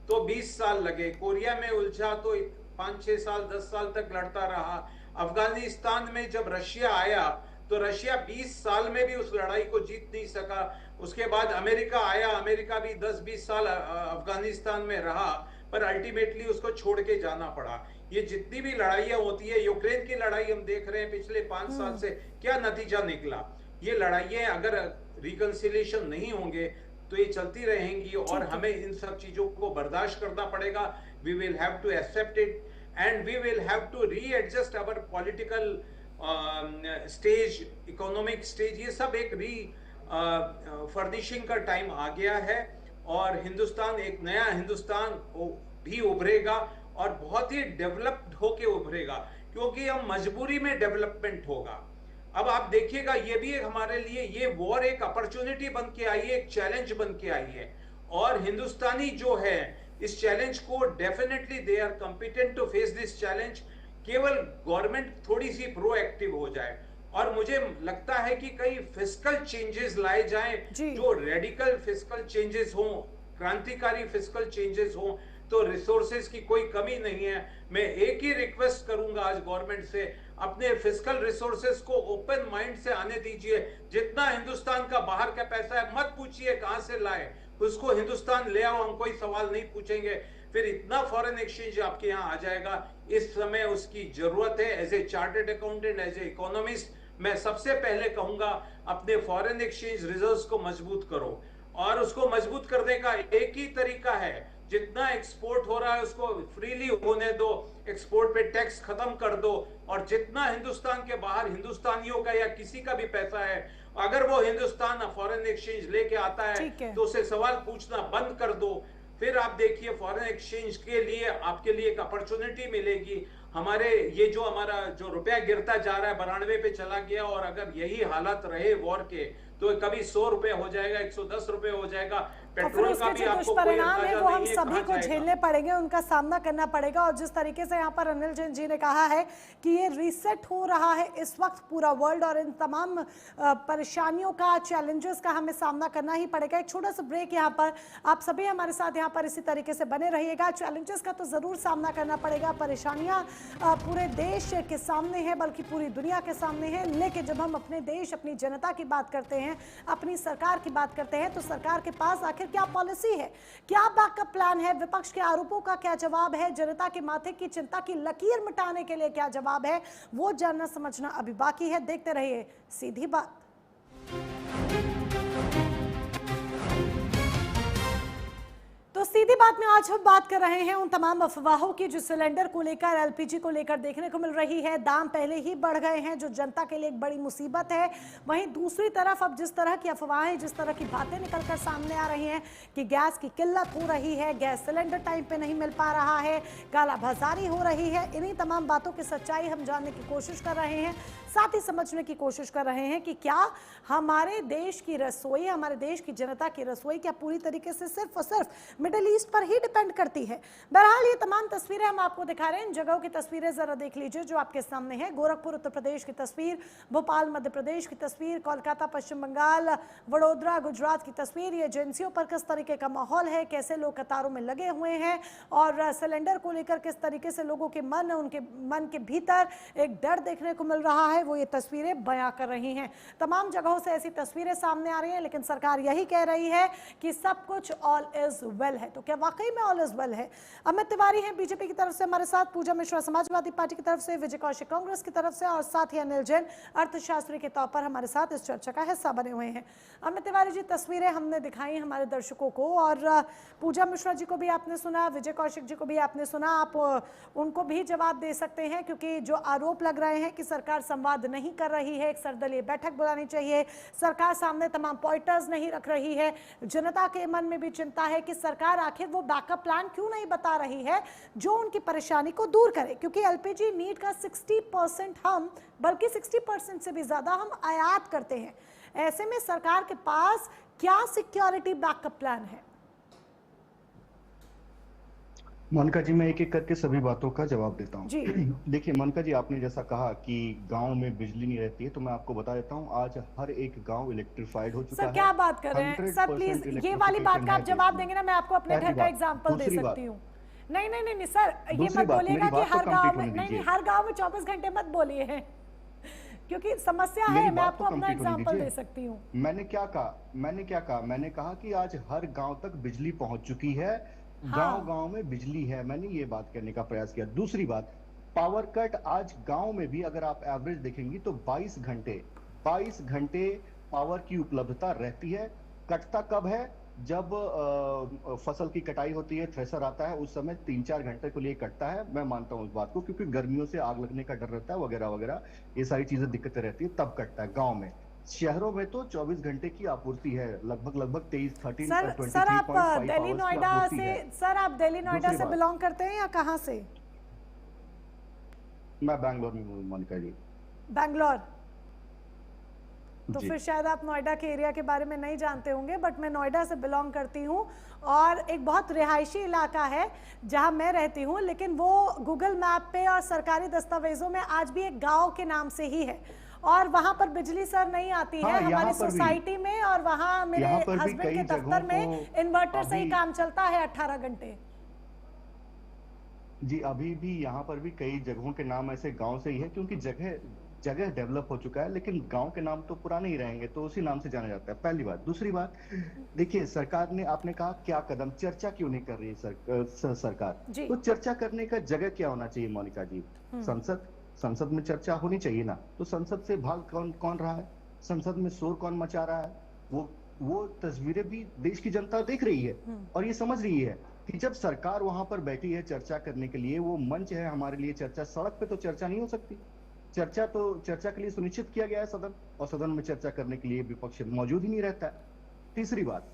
तो 20 साल लगे, कोरिया में उलझा तो 5-6 साल 10 साल तक लड़ता रहा, अफगानिस्तान में जब रशिया आया तो रशिया 20 साल में भी उस लड़ाई को जीत नहीं सका। उसके बाद अमेरिका आया, अमेरिका भी 10-20 साल अफगानिस्तान में रहा, पर अल्टीमेटली उसको छोड़ के जाना पड़ा। ये जितनी भी लड़ाइयां होती है, यूक्रेन की लड़ाई हम देख रहे हैं पिछले 5 साल से, क्या नतीजा निकला? ये लड़ाइयां अगर रिकंसिलिएशन नहीं होंगे तो ये चलती रहेंगी और हमें इन सब चीजों को बर्दाश्त करना पड़ेगा। We will have to accept it and we will have to readjust our political stage, economic stage, ये सब एक फर्निशिंग का टाइम आ गया है और हिंदुस्तान एक नया हिंदुस्तान भी उभरेगा और बहुत ही डेवलप्ड होके उभरेगा, क्योंकि हम मजबूरी में डेवलपमेंट होगा। अब आप देखिएगा, ये भी एक हमारे लिए, ये वॉर एक अपॉर्चुनिटी बन के आई है, एक चैलेंज बन के आई है, और हिंदुस्तानी जो है इस चैलेंज को definitely they are competent to face this challenge. केवल गवर्नमेंट थोड़ी सी प्रोएक्टिव हो जाए, और मुझे लगता है कि कई फिस्कल चेंजेस लाए जाएं, जो रेडिकल फिस्कल चेंजेस हों, क्रांतिकारी फिस्कल चेंजेस हों, तो रिसोर्सेज की कोई कमी नहीं है। मैं एक ही रिक्वेस्ट करूंगा आज गवर्नमेंट से, अपने फिस्कल रिसोर्सेज को ओपन माइंड से आने दीजिए। जितना हिंदुस्तान का बाहर का पैसा है, मत पूछिए कहां से लाए, उसको हिंदुस्तान ले आओ, हम कोई सवाल नहीं पूछेंगे। फिर इतना फॉरेन एक्सचेंज आपके यहाँ आ जाएगा, इस समय उसकी जरूरत है। As a chartered accountant, as a economist, मैं सबसे पहले कहूंगा अपने फॉरेन एक्सचेंज रिजर्व्स को मजबूत करो, और उसको मजबूत करने का एक ही तरीका है, जितना एक्सपोर्ट हो रहा है उसको फ्रीली होने दो, एक्सपोर्ट पे टैक्स खत्म कर दो, और जितना हिंदुस्तान के बाहर हिंदुस्तानियों का या किसी का भी पैसा है, अगर वो हिंदुस्तान फॉरेन एक्सचेंज लेके आता है तो उसे सवाल पूछना बंद कर दो। फिर आप देखिए फॉरेन एक्सचेंज के लिए आपके लिए एक अपॉर्चुनिटी मिलेगी। हमारे ये जो हमारा जो रुपया गिरता जा रहा है, 92 पे चला गया, और अगर यही हालत रहे वॉर के, तो कभी 100 रुपए हो जाएगा, 110 रुपए हो जाएगा। पेट्रोल का भी आपको कोई अंदाजा
है वो हम
नहीं है
सभी को झेलने पड़ेंगे, उनका सामना करना पड़ेगा। और जिस तरीके से यहाँ पर अनिल जैन जी ने कहा है कि ये रीसेट हो रहा है इस वक्त पूरा वर्ल्ड, और इन तमाम परेशानियों का, चैलेंजेस का हमें सामना करना ही पड़ेगा। एक छोटा सा ब्रेक यहाँ पर, आप सभी हमारे साथ यहाँ पर इसी तरीके से बने रहिएगा। चैलेंजेस का तो जरूर सामना करना पड़ेगा, परेशानियां पूरे देश के सामने है, बल्कि पूरी दुनिया के सामने है। लेकिन जब हम अपने देश, अपनी जनता की बात करते हैं, अपनी सरकार की बात करते हैं, तो सरकार के पास आखिर क्या पॉलिसी है, क्या बैकअप प्लान है, विपक्ष के आरोपों का क्या जवाब है, जनता के माथे की चिंता की लकीर मिटाने के लिए क्या जवाब है, वो जानना समझना अभी बाकी है। देखते रहिए सीधी बात। तो सीधी बात में आज हम बात कर रहे हैं उन तमाम अफवाहों की जो सिलेंडर को लेकर, एलपीजी को लेकर देखने को मिल रही है। दाम पहले ही बढ़ गए हैं, जो जनता के लिए एक बड़ी मुसीबत है। वहीं दूसरी तरफ अब जिस तरह की अफवाहें, जिस तरह की बातें निकलकर सामने आ रही हैं कि गैस की किल्लत हो रही है, गैस सिलेंडर टाइम पे नहीं मिल पा रहा है, काला बाजारी हो रही है, इन्हीं तमाम बातों की सच्चाई हम जानने की कोशिश कर रहे हैं, साथ ही समझने की कोशिश कर रहे हैं कि क्या हमारे देश की रसोई, हमारे देश की जनता की रसोई क्या पूरी तरीके से सिर्फ और सिर्फ मिडिल ईस्ट पर ही डिपेंड करती है। बहरहाल ये तमाम तस्वीरें हम आपको दिखा रहे हैं, इन जगहों की तस्वीरें जरा देख लीजिए जो आपके सामने है। गोरखपुर उत्तर प्रदेश की तस्वीर, भोपाल मध्य प्रदेश की तस्वीर, कोलकाता पश्चिम बंगाल, वडोदरा गुजरात की तस्वीर। ये एजेंसियों पर किस तरीके का माहौल है, कैसे लोग कतारों में लगे हुए हैं, और सिलेंडर को लेकर किस तरीके से लोगों के मन, उनके मन के भीतर एक डर देखने को मिल रहा है, वो ये तस्वीरें बयां कर रही हैं। तमाम जगहों से ऐसी तस्वीरें सामने आ रही हैं, लेकिन सरकार यही कह रही है कि सब कुछ ऑल इज वेल है। तो क्या वाकई में ऑल इज वेल है? अमित तिवारी हैं बीजेपी की तरफ से हमारे साथ, पूजा मिश्रा समाजवादी पार्टी की तरफ से, विजय कौशिक कांग्रेस की तरफ से, और साथ ही अनिल जैन अर्थशास्त्री के तौर पर हमारे साथ इस चर्चा का हिस्सा बने हुए हैं। अमित तिवारी जी, तस्वीरें हमने दिखाई हमारे दर्शकों को, और पूजा मिश्रा जी को भी आपने सुना, विजय कौशिक जी को भी आपने सुना। आप उनको भी जवाब दे सकते हैं, क्योंकि जो आरोप लग रहे हैं कि सरकार संवाद नहीं कर रही है, एक सर्वदलीय बैठक बुलानी चाहिए, सरकार सामने तमाम पॉइंटर्स नहीं रख रही है, जनता के मन में भी चिंता है कि सरकार आखिर वो बैकअप प्लान क्यों नहीं बता रही है जो उनकी परेशानी को दूर करे, क्योंकि एलपीजी नीड का 60% हम, बल्कि 60% से भी ज्यादा हम आयात करते हैं। ऐसे में सरकार के पास क्या सिक्योरिटी बैकअप प्लान है?
मोनिका जी, मैं एक एक करके सभी बातों का जवाब देता हूँ। देखिए मोनिका जी, आपने जैसा कहा कि गांव में बिजली नहीं रहती है, तो मैं आपको बता देता हूँ आज हर एक गांव इलेक्ट्रिफाइड हो चुका है।
सर क्या बात कर रहे हैं सर, प्लीज ये वाली बात का आप जवाब देंगे ना, मैं आपको अपने घर का एग्जांपल दे सकती हूँ। नहीं नहीं नहीं सर, ये मत बोलिएगा कि हर गाँव में, नहीं हर गाँव में 24 घंटे मत बोलिए हैं, क्योंकि समस्या है। मैं आपको अपना एग्जांपल दे सकती हूँ।
मैंने क्या कहा? मैंने कहा कि आज हर गांव तक बिजली पहुंच चुकी है, गांव-गांव में बिजली है, मैंने ये बात करने का प्रयास किया। दूसरी बात, पावर कट आज गांव में भी अगर आप एवरेज देखेंगी तो 22 घंटे पावर की उपलब्धता रहती है। कटता कब है? जब फसल की कटाई होती है, थ्रेसर आता है, उस समय 3-4 घंटे के लिए कटता है। मैं मानता हूँ इस बात को, क्योंकि गर्मियों से आग लगने का डर रहता है, वगैरह वगैरह, ये सारी चीजें दिक्कतें रहती है, तब कटता है गाँव में। शहरों में तो 24 घंटे की आपूर्ति है, लगभग 23
सर आप दिल्ली नोएडा से
दूसरी बात,
बिलोंग करते हैं या कहाँ से?
मैं बैंगलोर में हूँ मोनिका जी।
बैंगलोर, तो
जी।
फिर शायद आप नोएडा के एरिया के बारे में नहीं जानते होंगे, बट मैं नोएडा से बिलोंग करती हूँ और एक बहुत रिहायशी इलाका है जहाँ मैं रहती हूँ, लेकिन वो गूगल मैप पे और सरकारी दस्तावेजों में आज भी एक गांव के नाम से ही है और वहां पर बिजली सर नहीं आती है हमारी सोसाइटी में, और वहां मेरे हस्बैंड के दफ्तर में इन्वर्टर से ही काम चलता है 18 घंटे।
जी, अभी भी यहाँ पर भी कई जगहों के नाम ऐसे गांव से ही है, क्योंकि जगह डेवलप हो चुका है, लेकिन गांव के नाम तो पुराने ही रहेंगे, तो उसी नाम से जाना जाता है। पहली बात। दूसरी बात, देखिए सरकार ने, आपने कहा क्या कदम, चर्चा क्यों नहीं कर रही है सरकार? तो चर्चा करने का जगह क्या होना चाहिए मोनिका जी? संसद में चर्चा होनी चाहिए ना। तो संसद से भाग कौन रहा है? संसद में शोर कौन मचा रहा है? वो तस्वीरें भी देश की जनता देख रही है और ये समझ रही है कि जब सरकार वहां पर बैठी है चर्चा करने के लिए, वो मंच है हमारे लिए चर्चा। सड़क पे तो चर्चा नहीं हो सकती। चर्चा के लिए सुनिश्चित किया गया है सदन, और सदन में चर्चा करने के लिए विपक्ष मौजूद ही नहीं रहता है। तीसरी बात,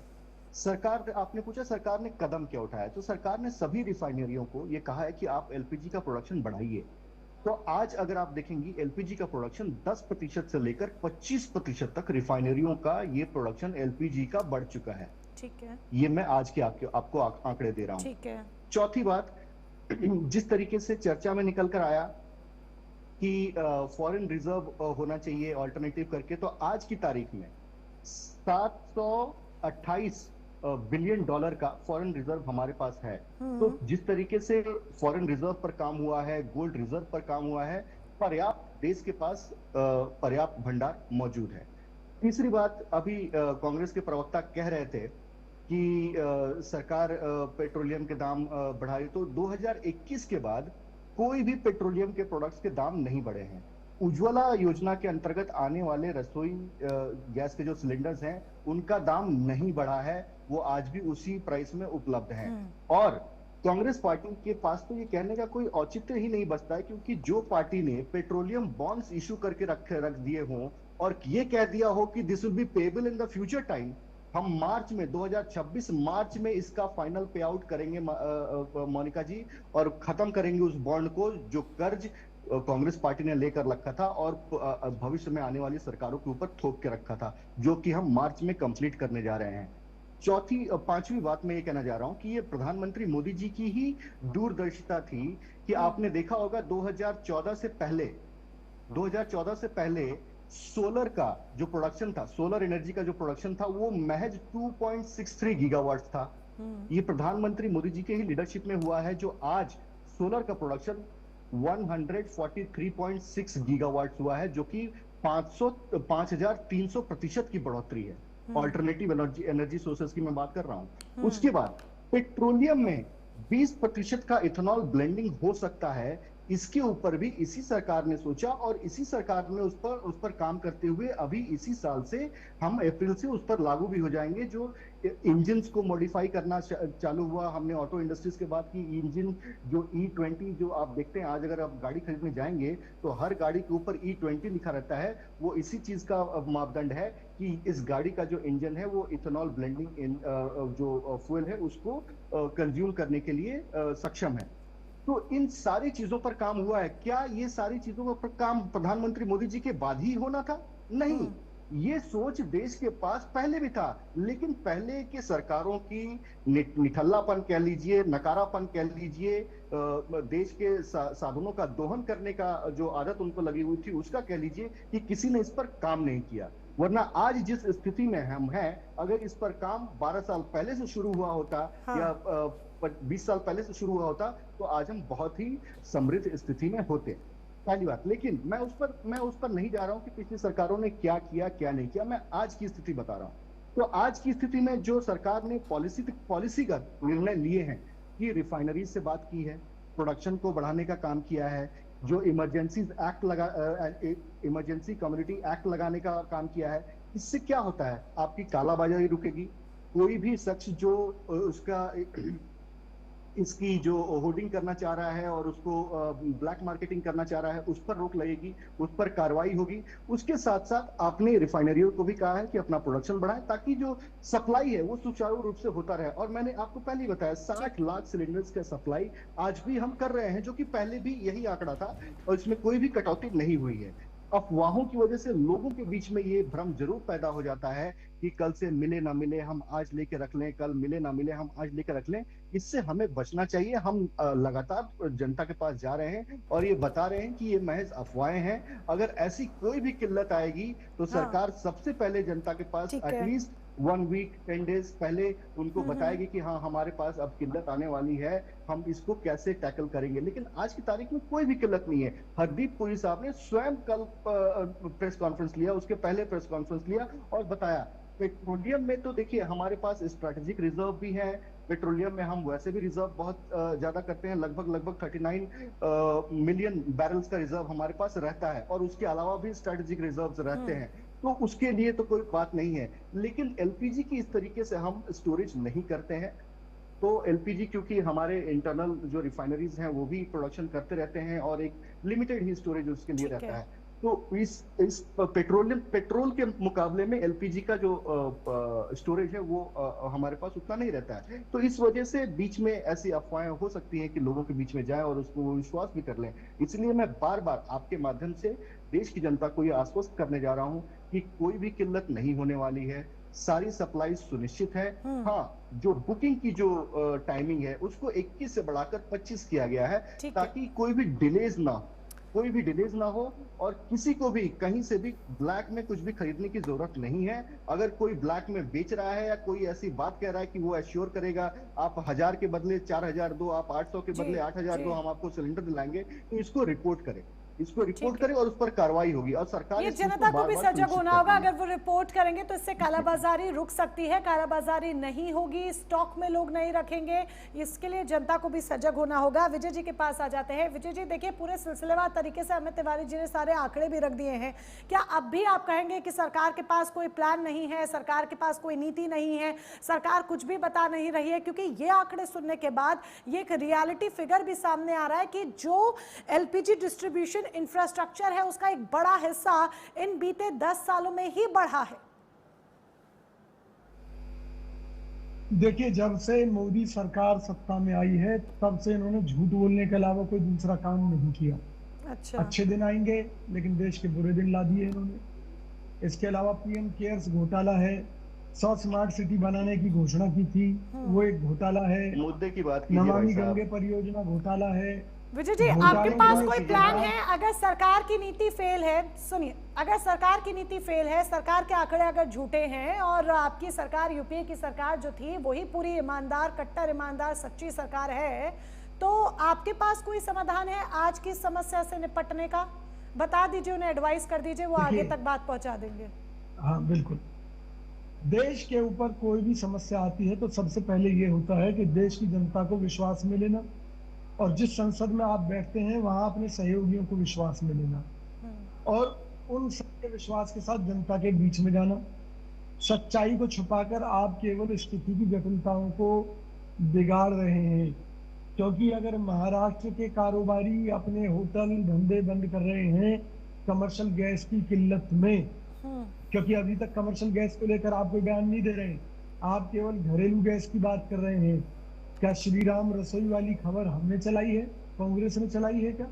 सरकार, आपने पूछा सरकार ने कदम क्या उठाया, तो सरकार ने सभी रिफाइनरियों को ये कहा है कि आप एलपीजी का प्रोडक्शन बढ़ाइए। तो आज अगर आप देखेंगे एलपीजी का प्रोडक्शन 10% से लेकर 25% तक रिफाइनरियों का ये प्रोडक्शन एलपीजी का बढ़ चुका है।
ठीक है,
ये मैं आज के आपको आंकड़े दे रहा हूं।
ठीक है।
चौथी बात, जिस तरीके से चर्चा में निकल कर आया कि फॉरेन रिजर्व होना चाहिए ऑल्टरनेटिव करके, तो आज की तारीख में 728 बिलियन डॉलर का फॉरेन रिजर्व हमारे पास है। तो जिस तरीके से फॉरेन रिजर्व पर काम हुआ है, गोल्ड रिजर्व पर काम हुआ है, पर्याप्त, देश के पास पर्याप्त भंडार मौजूद है। तीसरी बात, अभी कांग्रेस के प्रवक्ता कह रहे थे कि सरकार पेट्रोलियम के दाम बढ़ाई, तो 2021 के बाद कोई भी पेट्रोलियम के प्रोडक्ट्स के दाम नहीं बढ़े हैं। उज्ज्वला योजना के अंतर्गत आने वाले रसोई गैस के जो सिलेंडर्स हैं उनका दाम नहीं बढ़ा है, वो आज भी उसी प्राइस में उपलब्ध है। और कांग्रेस पार्टी के पास तो ये कहने का कोई औचित्य ही नहीं बचता है, क्योंकि जो पार्टी ने पेट्रोलियम बॉन्ड्स इशू करके रख दिए हों और ये कह दिया हो कि this will be payable in the future time, हम मार्च में 2026 मार्च में इसका फाइनल पे आउट करेंगे मोनिका जी, और खत्म करेंगे उस बॉन्ड को जो कर्ज कांग्रेस पार्टी ने लेकर रखा था और भविष्य में आने वाली सरकारों के ऊपर थोप के रखा था, जो कि हम मार्च में कंप्लीट करने जा रहे हैं। पांचवी बात मैं ये कहना जा रहा हूं कि ये प्रधानमंत्री मोदी जी की ही दूरदर्शिता थी कि आपने देखा होगा 2014 से पहले सोलर का जो प्रोडक्शन था, सोलर एनर्जी का जो प्रोडक्शन था, वो महज 2.63 गीगावाट था। ये प्रधानमंत्री मोदी जी के ही लीडरशिप में हुआ है, जो आज सोलर का प्रोडक्शन 143.6 गीगावाट हुआ है, जो कि 5300% की बढ़ोतरी है। ऑल्टरनेटिव एनर्जी सोर्सेस की मैं बात कर रहा हूं। उसके बाद पेट्रोलियम में 20% का इथेनॉल ब्लेंडिंग हो सकता है, इसके ऊपर भी इसी सरकार ने सोचा और इसी सरकार ने उस पर काम करते हुए अभी इसी साल से हम अप्रैल से उस पर लागू भी हो जाएंगे। जो इंजन्स को मॉडिफाई करना चालू हुआ, हमने ऑटो इंडस्ट्रीज के बाद की इंजन जो E20 जो आप देखते हैं, आज अगर आप गाड़ी खरीदने जाएंगे तो हर गाड़ी के ऊपर E20 लिखा रहता है, वो इसी चीज का मापदंड है कि इस गाड़ी का जो इंजन है वो इथेनॉल ब्लेंडिंग जो फ्यूल है उसको कंज्यूम करने के लिए सक्षम है। तो इन सारी चीजों पर काम हुआ है। क्या ये सारी चीजों पर काम प्रधानमंत्री मोदी जी के बाद ही होना था? नहीं, ये सोच देश के पास पहले भी था, लेकिन पहले के सरकारों की निठल्लापन कह लीजिए, नकारापन कह लीजिए, देश के साधनों का दोहन करने का जो आदत उनको लगी हुई थी उसका कह लीजिए, कि किसी ने इस पर काम नहीं किया। वरना आज जिस स्थिति में हम हैं, अगर इस पर काम 12 साल पहले से शुरू हुआ होता या 20 साल पहले से शुरू हुआ होता, तो आज हम बहुत ही समृद्ध स्थिति में होते। पहली बात। लेकिन मैं उस पर नहीं जा रहा हूं कि पिछली सरकारों ने क्या किया क्या नहीं किया, मैं आज की स्थिति बता रहा हूं। तो आज की स्थिति में जो सरकार ने पॉलिसीगत निर्णय लिए हैं कि रिफाइनरी से बात की है, प्रोडक्शन को बढ़ाने का काम किया है, जो इमरजेंसी कम्युनिटी एक्ट लगाने का काम किया है, इससे क्या होता है? आपकी कालाबाजारी रुकेगी। कोई भी शख्स जो उसका इसकी जो होर्डिंग करना चाह रहा है और उसको ब्लैक मार्केटिंग करना चाह रहा है, उस पर रोक लगेगी, उस पर कार्रवाई होगी। उसके साथ साथ आपने रिफाइनरियों को भी कहा है कि अपना प्रोडक्शन बढ़ाएं ताकि जो सप्लाई है वो सुचारू रूप से होता रहे। और मैंने आपको पहले ही बताया 60 लाख सिलेंडर्स का सप्लाई आज भी हम कर रहे हैं, जो कि पहले भी यही आंकड़ा था और इसमें कोई भी कटौती नहीं हुई है। अफवाहों की वजह से लोगों के बीच में ये भ्रम जरूर पैदा हो जाता है कि कल से मिले ना मिले हम आज लेके रख लें, कल मिले ना मिले हम आज लेके रख लें। इससे हमें बचना चाहिए। हम लगातार जनता के पास जा रहे हैं और ये बता रहे हैं कि ये महज अफवाहें हैं। अगर ऐसी कोई भी किल्लत आएगी तो सरकार सबसे पहले जनता के पास एटलीस्ट 1 वीक 10 डेज पहले उनको बताएगी कि हाँ हमारे पास अब किल्लत आने वाली है, हम इसको कैसे टैकल करेंगे। लेकिन आज की तारीख में कोई भी किल्लत नहीं है। हरदीप पुरी साहब ने स्वयं कल प्रेस कॉन्फ्रेंस लिया, उसके पहले प्रेस कॉन्फ्रेंस लिया और बताया पेट्रोलियम में तो देखिए हमारे पास स्ट्रेटेजिक रिजर्व भी है। पेट्रोलियम में हम वैसे भी रिजर्व बहुत ज्यादा करते हैं, लगभग 39 मिलियन बैरल्स का रिजर्व हमारे पास रहता है और उसके अलावा भी स्ट्रेटेजिक रिजर्व्स रहते हैं, तो उसके लिए तो कोई बात नहीं है। लेकिन एलपीजी की इस तरीके से हम स्टोरेज नहीं करते हैं। तो एलपीजी क्योंकि हमारे इंटरनल जो रिफाइनरीज हैं वो भी प्रोडक्शन करते रहते हैं और एक लिमिटेड ही स्टोरेज उसके लिए रहता है, तो इस पेट्रोल के मुकाबले में एलपीजी का जो स्टोरेज है वो हमारे पास उतना नहीं रहता है। तो इस वजह से बीच में ऐसी अफवाहें हो सकती हैं कि लोगों के बीच में जाए और उसको वो विश्वास भी कर लें। इसलिए मैं बार बार आपके माध्यम से देश की जनता को ये आश्वस्त करने जा रहा हूं कि कोई भी किल्लत नहीं होने वाली है, सारी सप्लाई सुनिश्चित है। हाँ, जो बुकिंग की जो टाइमिंग है उसको 21 से बढ़ाकर 25 किया गया है ताकि कोई भी डिलेज ना हो और किसी को भी कहीं से भी ब्लैक में कुछ भी खरीदने की जरूरत नहीं है। अगर कोई ब्लैक में बेच रहा है या कोई ऐसी बात कह रहा है कि वो एश्योर करेगा आप 1000 के बदले 4000 दो, आप 800 के बदले 8000 दो, हम आपको सिलेंडर दिलाएंगे, तो इसको रिपोर्ट करें और उस पर कार्रवाई होगी। और सरकार
ये जनता को भी सजग होना होगा। अगर वो रिपोर्ट करेंगे तो इससे कालाबाजारी रुक सकती है, कालाबाजारी नहीं होगी, स्टॉक में लोग नहीं रखेंगे। इसके लिए जनता को भी सजग होना होगा। विजय जी के पास आ जाते हैं। विजय जी देखिए, पूरे सिलसिलेवार तरीके से अमित तिवारी जी ने सारे आंकड़े भी रख दिए हैं। क्या अब भी आप कहेंगे कि सरकार के पास कोई प्लान नहीं है, सरकार के पास कोई नीति नहीं है, सरकार कुछ भी बता नहीं रही है? क्योंकि ये आंकड़े सुनने के बाद ये एक रियलिटी फिगर भी सामने आ रहा है कि जो एलपीजी डिस्ट्रीब्यूशन इंफ्रास्ट्रक्चर है उसका एक बड़ा हिस्सा इन बीते 10 सालों में ही बढ़ा है।
देखिए, जब से मोदी सरकार सत्ता में आई है तब से इन्होंने झूठ बोलने के अलावा कोई दूसरा काम नहीं किया।
अच्छा।
अच्छे दिन आएंगे लेकिन देश के बुरे दिन ला दिए इन्होंने। इसके अलावा पीएम केयर्स घोटाला है, 100 स्मार्ट सिटी बनाने की घोषणा की थी, वो एक घोटाला है।
मुद्दे की बात
नमामि गंगे परियोजना घोटाला है।
विजय जी, आपके पास कोई प्लान है? अगर सरकार की नीति फेल है, सुनिए, अगर सरकार की नीति फेल है, सरकार के आंकड़े अगर झूठे हैं और आपकी सरकार, यूपीए की सरकार जो थी वही पूरी ईमानदार, कट्टर ईमानदार, सच्ची सरकार है, तो आपके पास कोई समाधान है आज की समस्या से निपटने का? बता दीजिए, उन्हें एडवाइस कर दीजिए, वो आगे तक बात पहुंचा देंगे।
हाँ बिल्कुल। देश के ऊपर कोई भी समस्या आती है तो सबसे पहले ये होता है कि देश की जनता को विश्वास में लेना और जिस संसद में आप बैठते हैं वहां अपने सहयोगियों को विश्वास में लेना और उन सबके विश्वास के साथ जनता के बीच में जाना। सच्चाई को छुपाकर आप केवल स्थिति की जटिलताओं को बिगाड़ रहे हैं। क्योंकि अगर महाराष्ट्र के कारोबारी अपने होटल धंधे बंद कर रहे हैं कमर्शियल गैस की किल्लत में, क्योंकि अभी तक कमर्शियल गैस को लेकर आप कोई बयान नहीं दे रहे हैं, आप केवल घरेलू गैस की बात कर रहे हैं। क्या श्रीराम रसोई वाली खबर हमने चलाई है, कांग्रेस ने चलाई है क्या?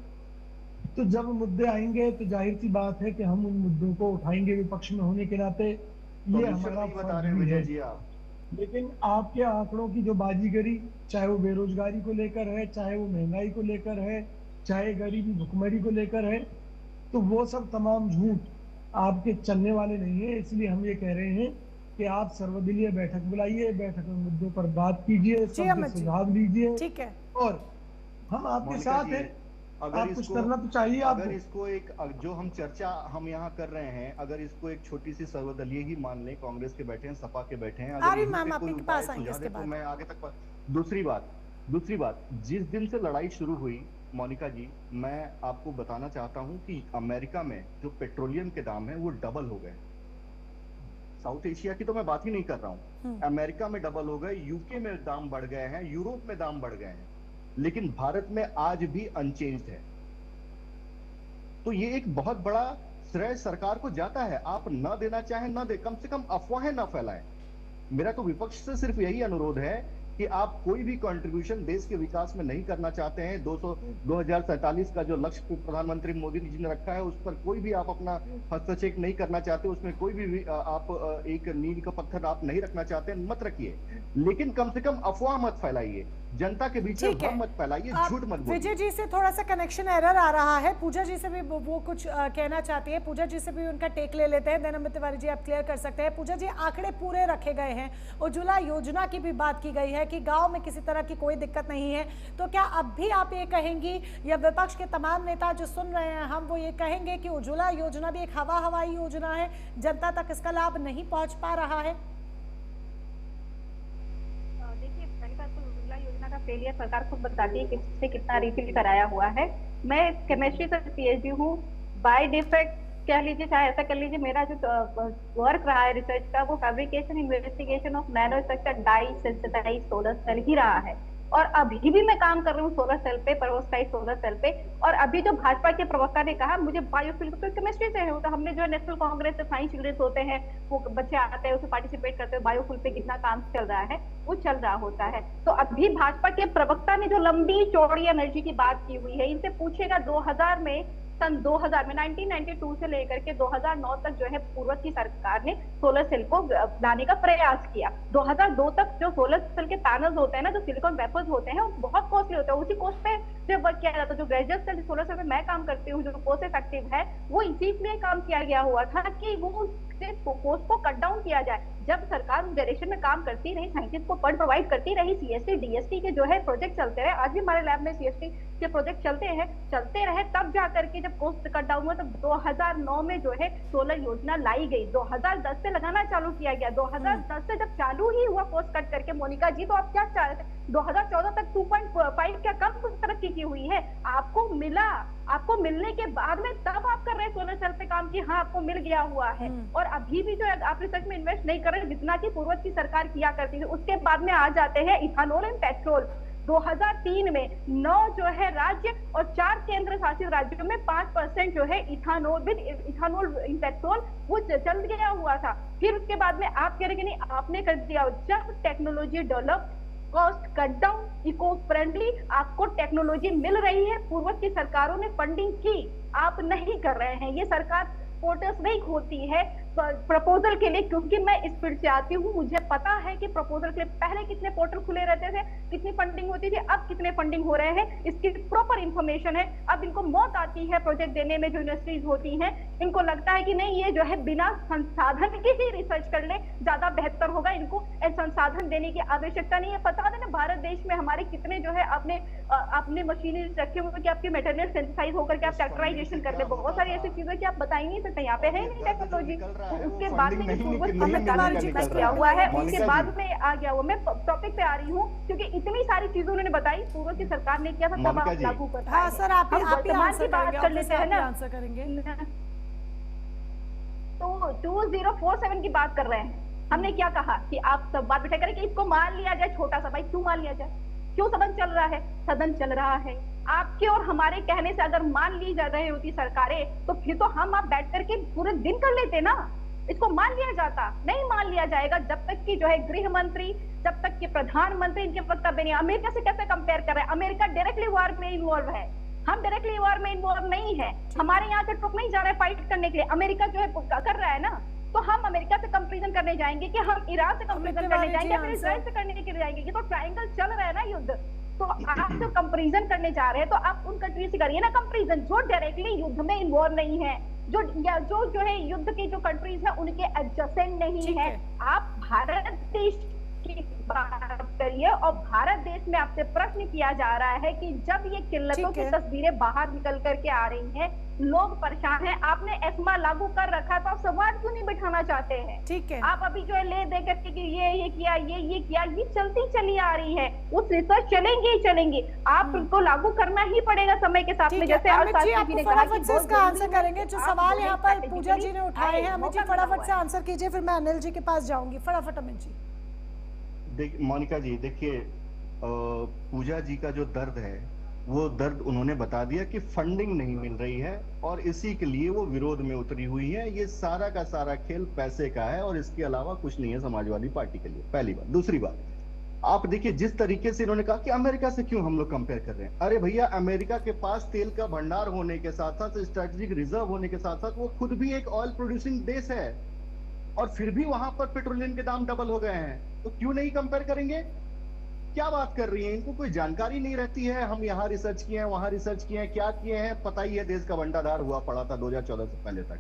तो जब मुद्दे आएंगे तो जाहिर सी बात है कि हम उन मुद्दों को उठाएंगे विपक्ष में होने के नाते। ये हमारा फर्ज भी है। लेकिन आपके आंकड़ों की जो बाजीगरी, चाहे वो बेरोजगारी को लेकर है, चाहे वो महंगाई को लेकर है, चाहे गरीबी भुखमरी को लेकर है, तो वो सब तमाम झूठ आपके चलने वाले नहीं है। इसलिए हम ये कह रहे हैं कि आप सर्वदलीय बैठक बुलाइए, बैठक में मुद्दों पर बात कीजिए, सुझाव लीजिए,
ठीक है,
और हम आपके साथ हैं। आप कुछ करना तो चाहिए।
अगर इसको एक जो हम चर्चा हम यहाँ कर रहे हैं, अगर इसको एक छोटी सी सर्वदलीय ही मान लें, कांग्रेस के बैठे हैं, सपा के बैठे हैं, तो मैं आगे तक। दूसरी बात, जिस दिन से लड़ाई शुरू हुई मोनिका जी, मैं आपको बताना चाहता हूं कि अमेरिका में जो पेट्रोलियम के दाम है वो डबल हो गए। साउथ एशिया की तो मैं बात ही नहीं कर रहा हूँ। अमेरिका में डबल हो गए, यूके में दाम बढ़ गए हैं, यूरोप में दाम बढ़ गए हैं, लेकिन भारत में आज भी अनचेंज्ड है। तो ये एक बहुत बड़ा श्रेय सरकार को जाता है। आप न देना चाहें न दे, कम से कम अफवाहें न फैलाएं। मेरा तो विपक्ष से सिर्फ यही अनुरोध है कि आप कोई भी कंट्रीब्यूशन देश के विकास में नहीं करना चाहते हैं, 2047 का जो लक्ष्य प्रधानमंत्री मोदी जी ने रखा है, उस पर कोई भी आप अपना हस्तक्षेप नहीं करना चाहते, उसमें कोई भी आप एक नींव का पत्थर आप नहीं रखना चाहते, मत रखिए, लेकिन कम से कम अफवाह मत फैलाइए, जनता के बीच में भ्रम मत फैलाइए, झूठ मत बोलिए।
विजय जी से थोड़ा सा कनेक्शन एरर आ रहा है, पूजा जी से भी वो कुछ कहना चाहती है, पूजा जी से भी उनका टेक ले लेते हैं, देन अमित तिवारी जी आप क्लियर कर सकते हैं। पूजा जी, आंकड़े पूरे रखे गए हैं, उज्ज्वला योजना की भी बात की गई है कि गांव में किसी तरह की कोई दिक्कत नहीं है, तो क्या अब भी आप ये कहेंगी या विपक्ष के तमाम नेता जो सुन रहे हैं हम वो ये कहेंगे कि उज्ज्वला योजना भी एक हवाई योजना है, जनता तक इसका लाभ नहीं पहुंच पा रहा है?
देखिए, पहली बात तो उज्ज्वला योजना का फेलियर सरकार खुद बताती है किससे कितना रिफिल कराया हुआ है। मैं केमिस्ट्री से पीएचडी हूँ, बाय डिफेक्ट कह लीजिए, चाहे ऐसा कर लीजिए, मेरा जो वर्क रहा है रिसर्च का वो fabrication investigation of nano structure dye sensitize solar cell ही रहा है। और अभी भी मैं काम कर रही हूँ सोलर सेल पे, पेरोवस्काइट सोलर सेल पे। और अभी जो भाजपा के प्रवक्ता ने कहा मुझे बायोफ्यूल, तो केमिस्ट्री से है, तो हमने जो है नेशनल कांग्रेस से साइंस चिल्ड्रंस होते हैं, वो बच्चे आते हैं, उसमें पार्टिसिपेट करते हैं, बायोफ्यूल पे कितना काम चल रहा है वो चल रहा होता है। तो अभी भाजपा के प्रवक्ता ने जो लंबी चौड़ी एनर्जी की बात की हुई है, इनसे पूछेगा 2000 में, सन 2000 में 1992 से लेकर के 2009 तक जो है पूर्व की सरकार ने सोलर सेल को लाने का प्रयास किया। 2002 तक जो सोलर सेल के पैनल्स होते हैं ना, जो सिलिकॉन वेफर्स होते हैं, वो बहुत कॉस्टली होते हैं, उसी कॉस्ट पे जो वर्क किया जाता है। जो ग्रेजुएट सेल सोलर सेल में मैं काम करती हूँ, जो कॉस्ट इफेक्टिव है, वो इसीलिए काम किया गया हुआ था कि वो कॉस्ट को कट डाउन किया जाए। जब सरकार उस डायरेक्शन में काम करती रही, साइंटिस्ट को फंड प्रोवाइड करती रही, सीएसटी डीएसटी के जो है प्रोजेक्ट चलते रहे, आज भी हमारे लैब में सीएसटी के प्रोजेक्ट चलते रहे, तब जा करके जब कॉस्ट कट डाउन हुआ, तब 2009 में जो है सोलर योजना लाई गई। 2010 से लगाना चालू किया गया। 2010 से जब चालू ही हुआ कॉस्ट कट करके, मोनिका जी, तो आप क्या चाह रहे थे? 2014 तक 2.5 क्या कम तरक्की की हुई है? आपको मिला, आपको मिलने के बाद में तब आप कर रहे हैं सोलर सेल पे काम की, हाँ आपको मिल गया हुआ है। और अभी भी जो है आप रिसर्च में इन्वेस्ट नहीं कर रहे जितना की पूर्व की सरकार किया करती थी। उसके बाद में आ जाते हैं इथानॉल एंड पेट्रोल। 2003 में 9 जो है राज्य और 4 केंद्र शासित राज्यों में 5% जो है इथानॉल इन पेट्रोल वो चल गया हुआ था। फिर उसके बाद में आप कह रहे कि नहीं आपने कर दिया। जब technology develop, cost cut down, eco friendly आपको टेक्नोलॉजी मिल रही है, पूर्व की सरकारों ने फंडिंग की, आप नहीं कर रहे हैं। ये सरकार पोर्टल्स नहीं खोलती है प्रपोजल के लिए, क्योंकि मैं इस फील्ड से आती हूँ, मुझे पता है कि प्रपोजल के लिए पहले कितने पोर्टल खुले रहते थे, कितनी फंडिंग होती थी, अब कितने फंडिंग हो रहे हैं, इसकी प्रॉपर इंफॉर्मेशन है। अब इनको मौत आती है प्रोजेक्ट देने में, जो यूनिवर्सिटीज होती हैं, इनको लगता है कि नहीं ये जो है बिना संसाधन के ही रिसर्च कर ले ज्यादा बेहतर होगा, इनको संसाधन देने की आवश्यकता नहीं है। पता है ना भारत देश में हमारे कितने जो है अपने मशीनरी रखे हुए कि आपके मटेरियल सिंथेसाइज होकर के आप ट्रैक्टराइजेशन कर ले, बहुत सारी ऐसी चीजें कि आप बता ही नहीं सकते, यहाँ पे है नहीं टेक्नोलॉजी। उसके बाद में किया हुआ है, उसके बाद में आ गया हुआ। मैं टॉपिक पे आ रही हूँ क्योंकि इतनी सारी चीजें उन्होंने बताई, पूर्व की सरकार ने किया था, तब आप लागू कर पाए।
हाँ सर, आप
वर्तमान की बात कर लेते हैं ना, तो 2047 की बात कर रहे हैं। हमने क्या कहा कि आप सब बात बैठा करें कि इसको मान लिया जाए, छोटा सा भाई क्यों मान लिया जाए, क्यों सदन चल रहा है, सदन चल रहा है आपके और हमारे कहने से। अगर मान ली जा रही होती सरकारें तो फिर तो हम आप बैठ करके पूरे दिन कर लेते ना, इसको मान लिया जाता। नहीं मान लिया जाएगा जब तक कि जो है गृह मंत्री, जब तक कि प्रधानमंत्री इनके वक्तव्य नहीं। अमेरिका से कैसे कंपेयर कर रहे हैं? अमेरिका डायरेक्टली वॉर में इन्वॉल्व है, हम डायरेक्टली वॉर में इन्वॉल्व नहीं है। हमारे यहाँ से ट्रुप नहीं जा रहा है फाइट करने के लिए, अमेरिका जो है कर रहा है ना, तो हम अमेरिका से कंपैरिजन करने जाएंगे कि हम ईरान से कंपैरिजन करने जाएंगे, फिर इजराइल से करने के लिए जाएंगे? ये तो ट्रायंगल चल रहा है ना युद्ध। तो आप जो कंपैरिजन करने जा रहे हैं तो आप उन कंट्री से करिए ना कंपैरिजन जो डायरेक्टली युद्ध में इन्वॉल्व नहीं है, जो है युद्ध की जो कंट्रीज है उनके एडजेसेंट नहीं है। आप भारत देश की बात करिए। और भारत देश में आपसे प्रश्न किया जा रहा है कि जब ये किल्लतों की तस्वीरें बाहर निकल करके आ रही हैं, लोग परेशान हैं, आपने एस्मा लागू कर रखा तो आप संवाद क्यों नहीं बिठाना चाहते हैं?
ठीक है,
आप अभी जो है ले दे करके कि ये किया, ये किया, ये चलती चली आ रही है। उस रिसर्च चलेंगी ही चलेंगी, आपको लागू करना ही पड़ेगा समय के साथ में। जैसे
अमित जी आपको फटाफट से इसका आंसर करेंगे। जो सवाल यहाँ पर पूजा जी ने उठाए हैं, अमित जी फटाफट से आंसर कीजिए, फिर मैं अनिल जी के पास जाऊंगी। फटाफट अमित जी।
मोनिका जी देखिए, पूजा जी का जो दर्द है वो दर्द उन्होंने बता दिया कि फंडिंग नहीं मिल रही है और इसी के लिए वो विरोध में उतरी हुई है। ये सारा का सारा खेल पैसे का है और इसके अलावा कुछ नहीं है समाजवादी पार्टी के लिए। पहली बात। दूसरी बात, आप देखिए जिस तरीके से इन्होंने कहा कि अमेरिका से क्यों हम लोग कंपेयर कर रहे हैं। अरे भैया, अमेरिका के पास तेल का भंडार होने के साथ साथ स्ट्रेटेजिक रिजर्व होने के साथ साथ वो खुद भी एक ऑयल प्रोड्यूसिंग देश है और फिर भी वहां पर पेट्रोलियम के दाम डबल हो गए हैं। तो क्यों नहीं कंपेयर करेंगे? क्या बात कर रही है? इनको कोई जानकारी नहीं रहती है। हम यहाँ रिसर्च किए हैं, वहां रिसर्च किए हैं, क्या किए हैं पता ही है। देश का भंडार हुआ पड़ा था 2014 से पहले तक।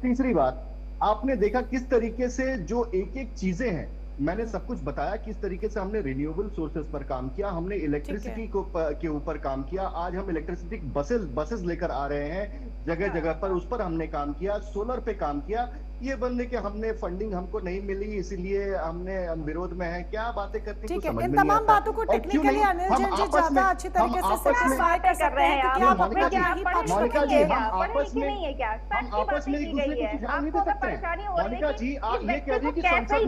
तीसरी बात, आपने देखा किस तरीके से जो एक एक चीजें हैं, मैंने सब कुछ बताया किस तरीके से हमने रिन्यूएबल सोर्सेज पर काम किया, हमने इलेक्ट्रिसिटी के ऊपर काम किया। आज हम इलेक्ट्रिसिटी बसेस लेकर आ रहे हैं जगह जगह पर, उस पर हमने काम किया। सोलर पे काम किया। ये बनने के हमने फंडिंग हमको नहीं मिली इसीलिए हमने विरोध में है। क्या बातें करती
ठीक है, इन तमाम बातों को टेक्निकली अनिल जैन जी ज्यादा अच्छी तरीके से सैटिस्फाई कर सकते हैं क्योंकि आप अपने क्या ही पक्ष रखेंगे।
आपस में एक दूसरे को सुझाव नहीं दे सकते हैं। मोनिका जी आप ये कह रही है कि संसद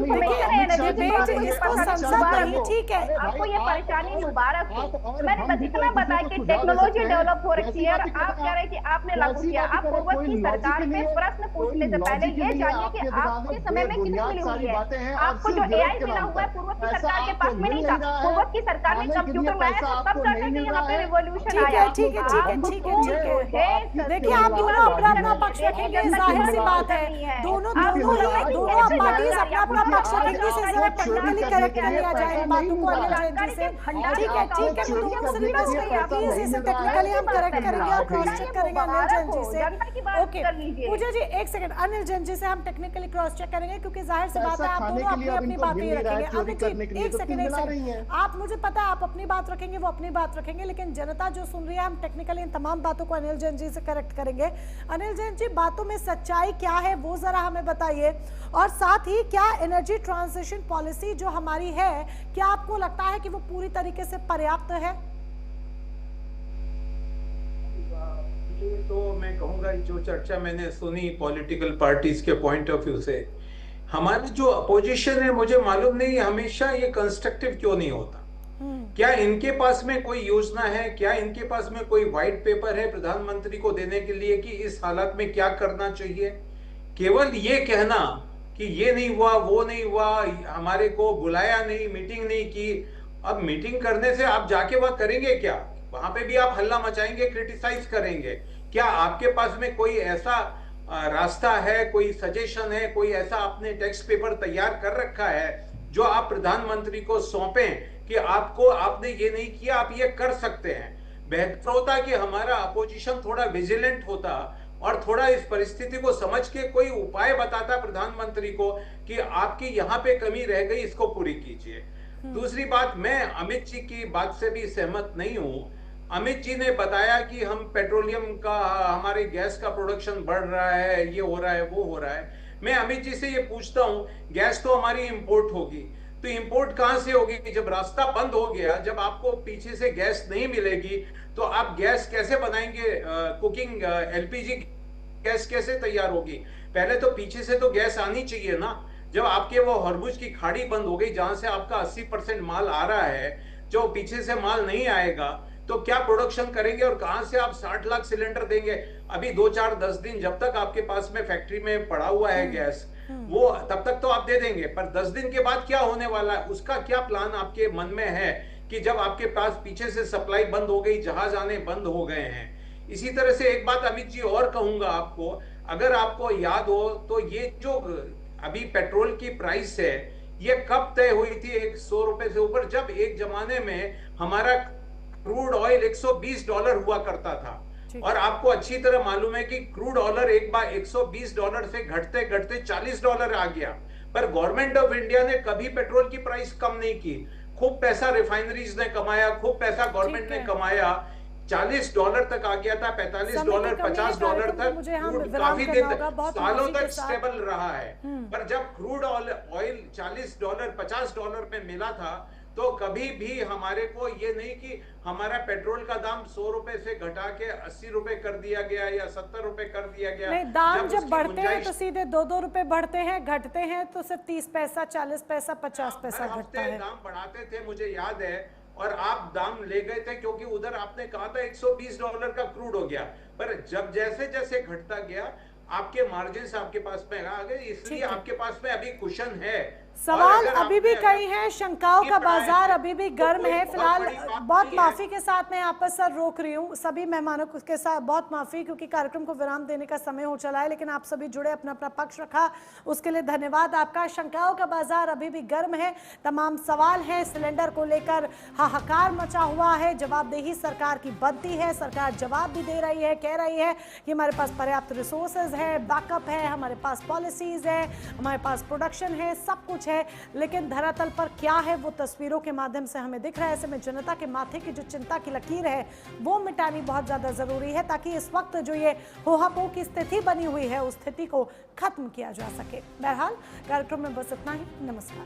में
इसको संसद नहीं, ठीक है,
आपको ये परेशानी मुबारक हो। मैंने बस इतना बताया कि टेक्नोलॉजी डेवलप हो रखी है और आप कह रहे हैं कि आपने लागू किया। आप पूर्व की सरकार पे प्रश्न पूछने से पहले ये जानिए कि आपके समय में कितनी मिली हुई है। आपको जो एआई मिला हुआ है पूर्व की सरकार के पास में नहीं था। पूर्व की सरकार ने कंप्यूटर लाया तो तब जाकर के यहाँ पे रिवॉल्यूशन आया।
ठीक है। देखिए आप दोनों अपना पक्ष रखेंगे, जाहिर सी बात है। दोनों पार्टीज अपना पक्ष रखेंगे, इसे जरा टेक्निकली करेक्ट कर लिया जाए इन बातों को अनिल जैन जी से। ठीक है, मैं दोनों से रिक्वेस्ट करिए प्लीज, इसे टेक्निकली हम करेक्ट करेंगे और क्रॉस चेक करेंगे अनिल जैन जी से। ओके पूजा जी एक सेकंड, अनिल जैन जी से हम टेक्निकली क्रॉस चेक करेंगे क्योंकि जाहिर सी बात है आप दोनों अपनी बातें रखेंगे। अमित जी एक सेकंड, आप मुझे पता है आप अपनी बात रखेंगे, वो अपनी बात रखेंगे, लेकिन जनता जो सुन रही है हम टेक्निकली इन तमाम बातों को अनिल जैन जी से करेक्ट करेंगे। अनिल जैन जी बातों में सच्चाई क्या है वो जरा हमें बताइए, और साथ ही क्या एनर्जी ट्रांजिशन पॉलिसी जो हमारी है क्या आपको लगता है कि वो पूरी तरीके से पर्याप्त है?
ये तो मैं कहूंगा जो चर्चा मैंने सुनी पॉलिटिकल पार्टीज के पॉइंट ऑफ व्यू से, हमारी जो अपोजिशन है मुझे मालूम नहीं हमेशा ये कंस्ट्रक्टिव क्यों नहीं होता। क्या इनके पास में कोई योजना है, क्या इनके पास में कोई व्हाइट पेपर है प्रधानमंत्री को देने के लिए कि इस हालत में क्या करना चाहिए? केवल ये कहना कि ये नहीं हुआ, वो नहीं हुआ, हमारे को बुलाया नहीं, मीटिंग नहीं की। अब मीटिंग करने से आप जाके वह करेंगे क्या? वहां पे भी आप हल्ला मचाएंगे, क्रिटिसाइज करेंगे। क्या आपके पास में कोई ऐसा रास्ता है, कोई सजेशन है, कोई ऐसा आपने टेक्स्ट पेपर तैयार कर रखा है जो आप प्रधानमंत्री को सौंपें कि आपने ये नहीं किया, आप ये कर सकते हैं? बेहतर होता कि हमारा अपोजिशन थोड़ा विजिलेंट होता और थोड़ा इस परिस्थिति को समझ के कोई उपाय बताता प्रधानमंत्री को कि आपकी यहाँ पे कमी रह गई, इसको पूरी कीजिए। दूसरी बात, मैं अमित जी की बात से भी सहमत नहीं हूं। अमित जी ने बताया कि हम पेट्रोलियम का, हमारे गैस का प्रोडक्शन बढ़ रहा है, ये हो रहा है, वो हो रहा है। मैं अमित जी से ये पूछता हूं, गैस तो हमारी इंपोर्ट होगी, तो इंपोर्ट कहां से होगी? जब रास्ता बंद हो गया, जब आपको पीछे से गैस नहीं मिलेगी तो आप गैस कैसे बनाएंगे? कुकिंग एलपीजी गैस कैसे तैयार होगी? पहले तो पीछे से तो गैस आनी चाहिए ना। जब आपके वो हॉर्मुज की खाड़ी बंद हो गई जहां से आपका 80% माल आ रहा है, जो पीछे से माल नहीं आएगा तो क्या प्रोडक्शन करेंगे और कहां से आप 60 लाख सिलेंडर देंगे? अभी 2-4-10 दिन जब तक आपके पास में फैक्ट्री में पड़ा हुआ है गैस, वो तब तक तो आप दे देंगे, पर 10 दिन के बाद क्या होने वाला है उसका क्या प्लान आपके मन में है कि जब आपके पास पीछे से सप्लाई बंद हो गई, जहाज आने बंद हो गए हैं? इसी तरह से एक बात अमित जी और कहूंगा आपको, अगर आपको याद हो तो ये जो अभी पेट्रोल की प्राइस है ये कब तय हुई थी 100 रुपए से ऊपर? जब एक जमाने में हमारा क्रूड ऑयल $120 हुआ करता था, और आपको अच्छी तरह मालूम है कि क्रूड ऑयल एक बार $120 से घटते घटते $40 आ गया। पर गवर्नमेंट ऑफ इंडिया ने कभी पेट्रोल की प्राइस कम नहीं की। खूब पैसा रिफाइनरीज ने कमाया, खूब पैसा गवर्नमेंट ने कमाया। $40 तक आ गया था, $45, $50 तक क्रूड काफी दिन सालों तक स्टेबल रहा है। पर जब क्रूड ऑयल $40 $50 में मिला था तो कभी भी हमारे को ये नहीं कि हमारा पेट्रोल का दाम 100 रुपए से घटा के 80 रुपए कर दिया गया या 70 रुपए कर दिया गया।
नहीं, दाम जब बढ़ते हैं तो सीधे 2-2 रुपए बढ़ते हैं, घटते हैं तो सिर्फ 30 पैसा, 40 पैसा, 50 पैसा घटता है।
दाम बढ़ाते थे, मुझे याद है, और आप दाम ले गए थे क्योंकि उधर आपने कहा था $120 का क्रूड हो गया। पर जब जैसे जैसे घटता गया आपके मार्जिन आपके पास में आ गए, इसलिए आपके पास में अभी कुशन है।
सवाल अभी भी कई हैं, शंकाओं का बाजार अभी भी गर्म है। फिलहाल बहुत माफी के साथ मैं आप पर सर रोक रही हूँ, सभी मेहमानों के साथ बहुत माफी, क्योंकि कार्यक्रम को विराम देने का समय हो चला है, लेकिन आप सभी जुड़े, अपना अपना पक्ष रखा, उसके लिए धन्यवाद आपका। शंकाओं का बाजार अभी भी गर्म है, तमाम सवाल हैं, सिलेंडर को लेकर हाहाकार मचा हुआ है, जवाबदेही सरकार की बनती है, सरकार जवाब भी दे रही है, कह रही है कि हमारे पास पर्याप्त रिसोर्सेज है, बैकअप है, हमारे पास पॉलिसीज है, हमारे पास प्रोडक्शन है, सब कुछ है, लेकिन धरातल पर क्या है वो तस्वीरों के माध्यम से हमें दिख रहा है। ऐसे में जनता के माथे की जो चिंता की लकीर है वो मिटानी बहुत ज्यादा जरूरी है, ताकि इस वक्त जो ये होहापोह की स्थिति बनी हुई है उस स्थिति को खत्म किया जा सके। बहरहाल कार्यक्रम में बस इतना ही, नमस्कार।